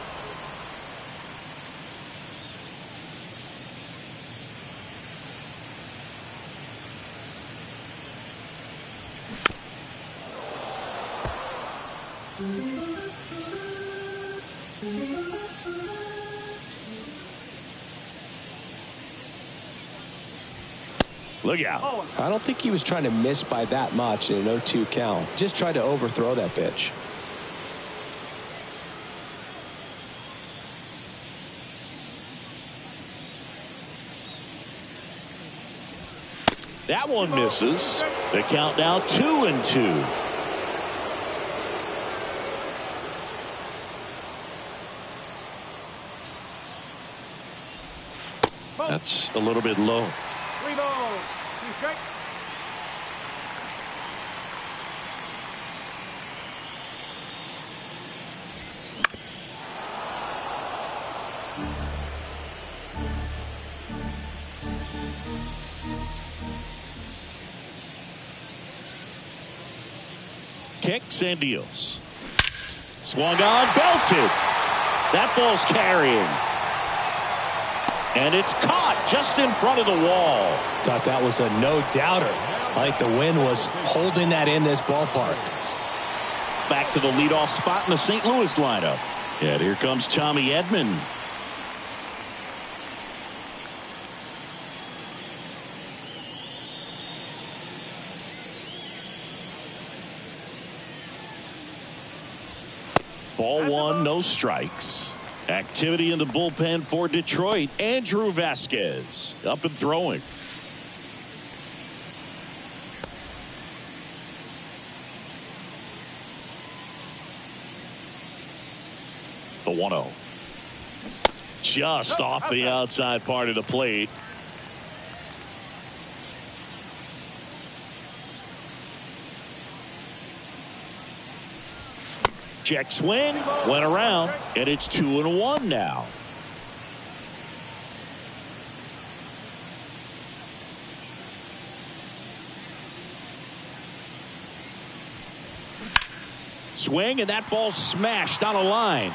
Look out. I don't think he was trying to miss by that much in an 0-2 count. Just tried to overthrow that pitch. That one misses. The count now 2-2. That's a little bit low. 3 balls. 2 strikes. Kicks and deals. Swung on, belted. That ball's carrying. And it's caught just in front of the wall. Thought that was a no-doubter. I think the wind was holding that in this ballpark. Back to the leadoff spot in the St. Louis lineup. And here comes Tommy Edman. Ball 1, no strikes. Activity in the bullpen for Detroit. Andrew Vasquez up and throwing. The 1-0. Just off the outside part of the plate. Check swing, went around, and it's 2-1 now. Swing, and that ball smashed on a line.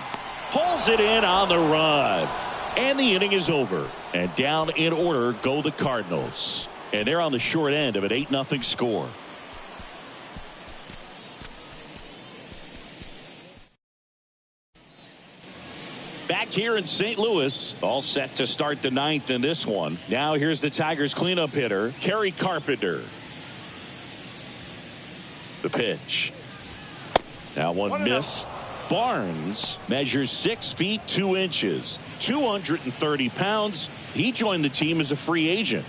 Pulls it in on the run. And the inning is over. And down in order go the Cardinals. And they're on the short end of an 8-0 score. Back here in St. Louis, all set to start the 9th in this one. Now here's the Tigers cleanup hitter, Kerry Carpenter. The pitch. That one missed. Barnes measures 6 feet 2 inches, 230 pounds. He joined the team as a free agent.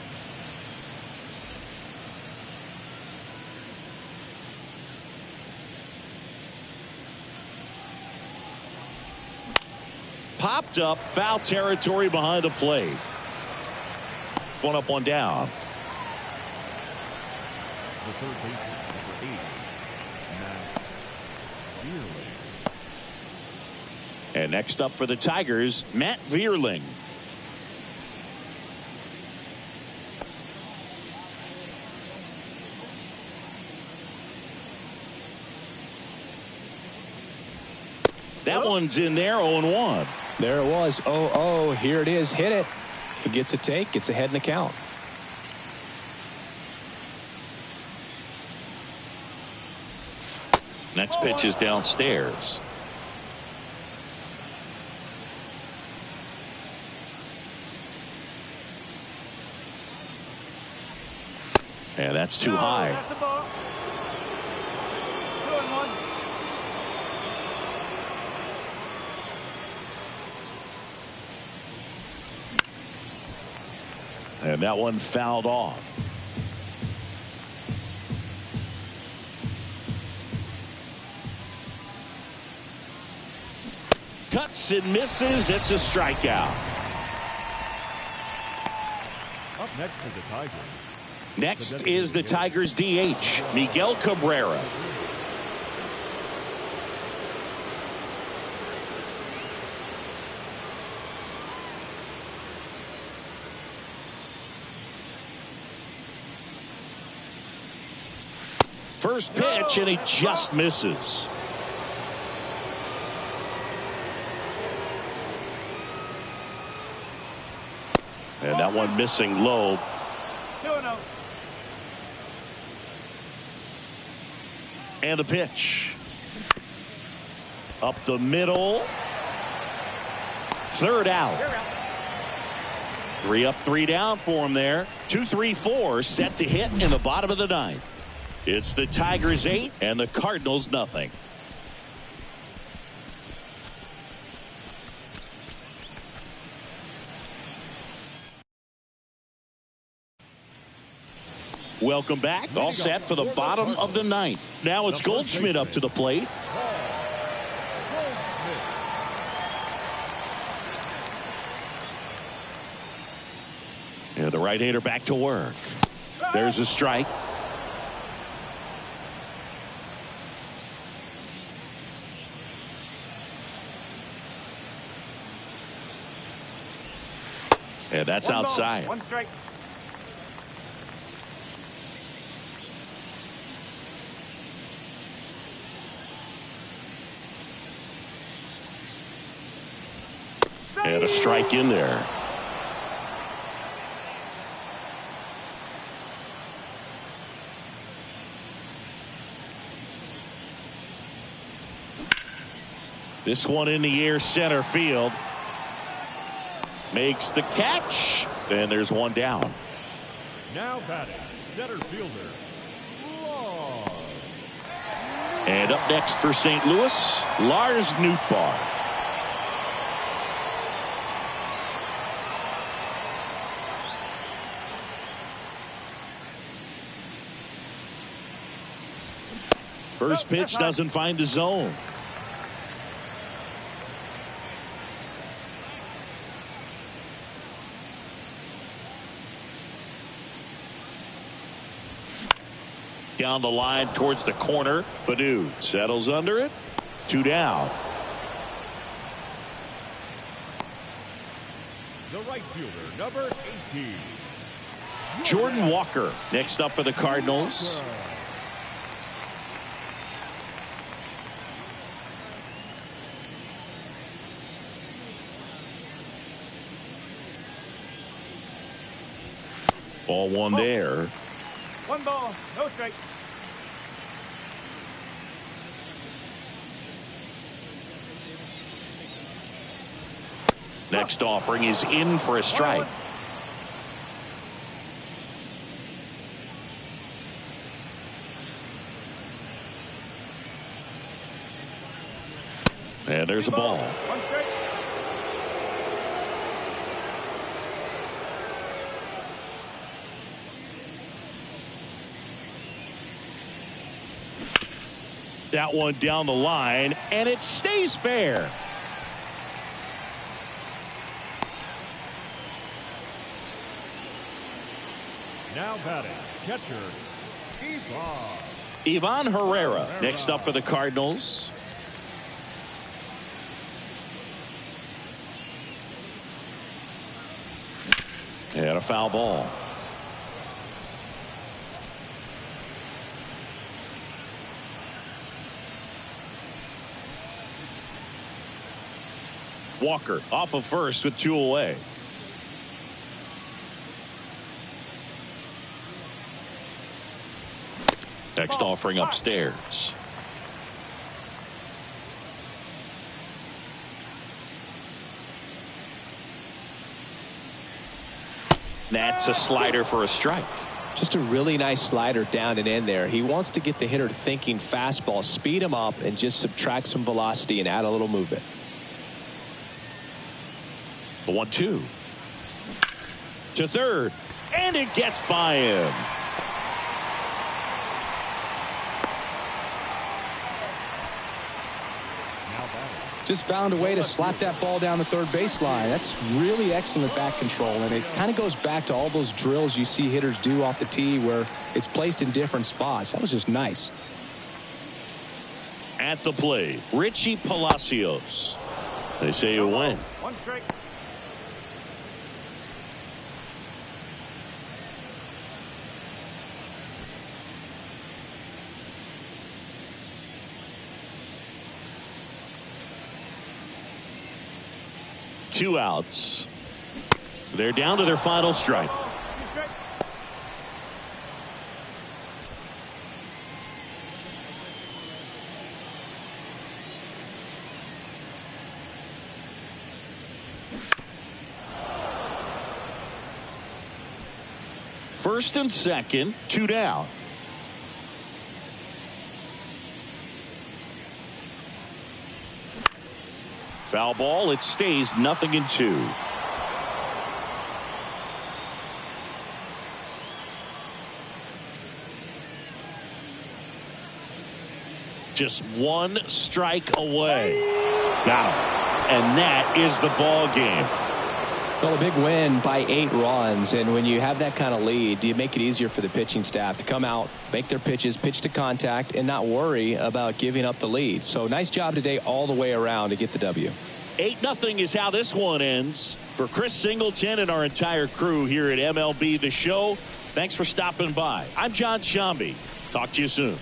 Popped up, foul territory behind the plate. 1 up, 1 down. The third baseman, number 8, Matt. And next up for the Tigers, Matt Vierling. That one's in there, 0-1. There it was. 0-0. Here it is. Hit it. He gets a take. Gets ahead in the count. Next pitch is downstairs. And that's too high. That's a ball. 2-1. And that one fouled off. Cuts and misses. It's a strikeout. Up next for the Tigers. Next is the Tigers DH, Miguel Cabrera. First pitch, and he just misses. And that one missing low. 2-0. And the pitch. Up the middle. Third out. 3 up, 3 down for him there. 2-3-4 set to hit in the bottom of the 9th. It's the Tigers 8 and the Cardinals nothing. Welcome back. All set for the bottom of the 9th. Now it's Goldschmidt up to the plate. And the right-hander back to work. There's a strike. And that's One ball, outside. one strike. And a strike in there. This one in the air, center field. Makes the catch. And there's one down. Now batting, center fielder, Lars. And up next for St. Louis, Lars Nootbaar. First pitch doesn't find the zone. Down the line towards the corner. Baddoo settles under it. 2 down. The right fielder, number 18. Jordan Walker next up for the Cardinals. Ball one there. One ball, no strike. Next offering is in for a strike. And there's a ball. One strike. That one down the line, and it stays fair. Now batting, catcher, Ivan Herrera next up for the Cardinals. And a foul ball. Walker off of first with 2 away. Next offering upstairs. That's a slider for a strike. Just a really nice slider down and in there. He wants to get the hitter thinking fastball, speed him up, and just subtract some velocity and add a little movement. The 1-2 to third, and it gets by him. Just found a way to slap that ball down the third baseline. That's really excellent bat control, and it kind of goes back to all those drills you see hitters do off the tee where it's placed in different spots. That was just nice. At the plate, Richie Palacios. They say you win. One strike. Two outs. They're down to their final strike. First and second, 2 down. Foul ball. It stays 0-2. Just 1 strike away. Got him. And that is the ball game. Well, a big win by 8 runs, and when you have that kind of lead, you make it easier for the pitching staff to come out, make their pitches, pitch to contact, and not worry about giving up the lead. So nice job today all the way around to get the W. 8-0 is how this one ends. For Chris Singleton and our entire crew here at MLB The Show, thanks for stopping by. I'm John Shambi. Talk to you soon.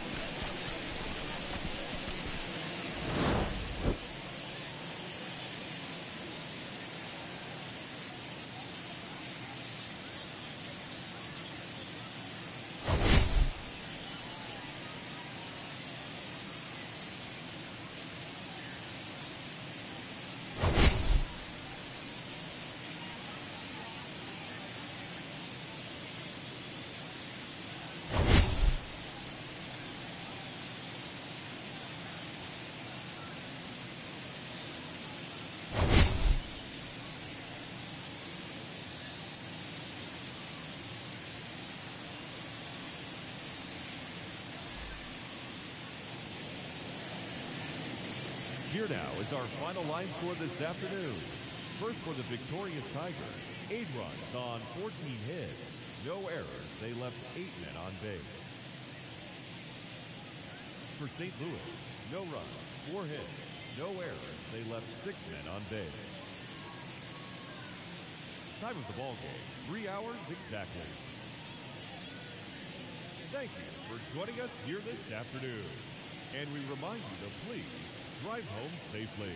Here now is our final line score this afternoon. First for the victorious Tigers, 8 runs on 14 hits. No errors. They left 8 men on base. For St. Louis, no runs, 4 hits. No errors. They left 6 men on base. Time of the ball game, 3 hours exactly. Thank you for joining us here this afternoon. And we remind you to please drive home safely.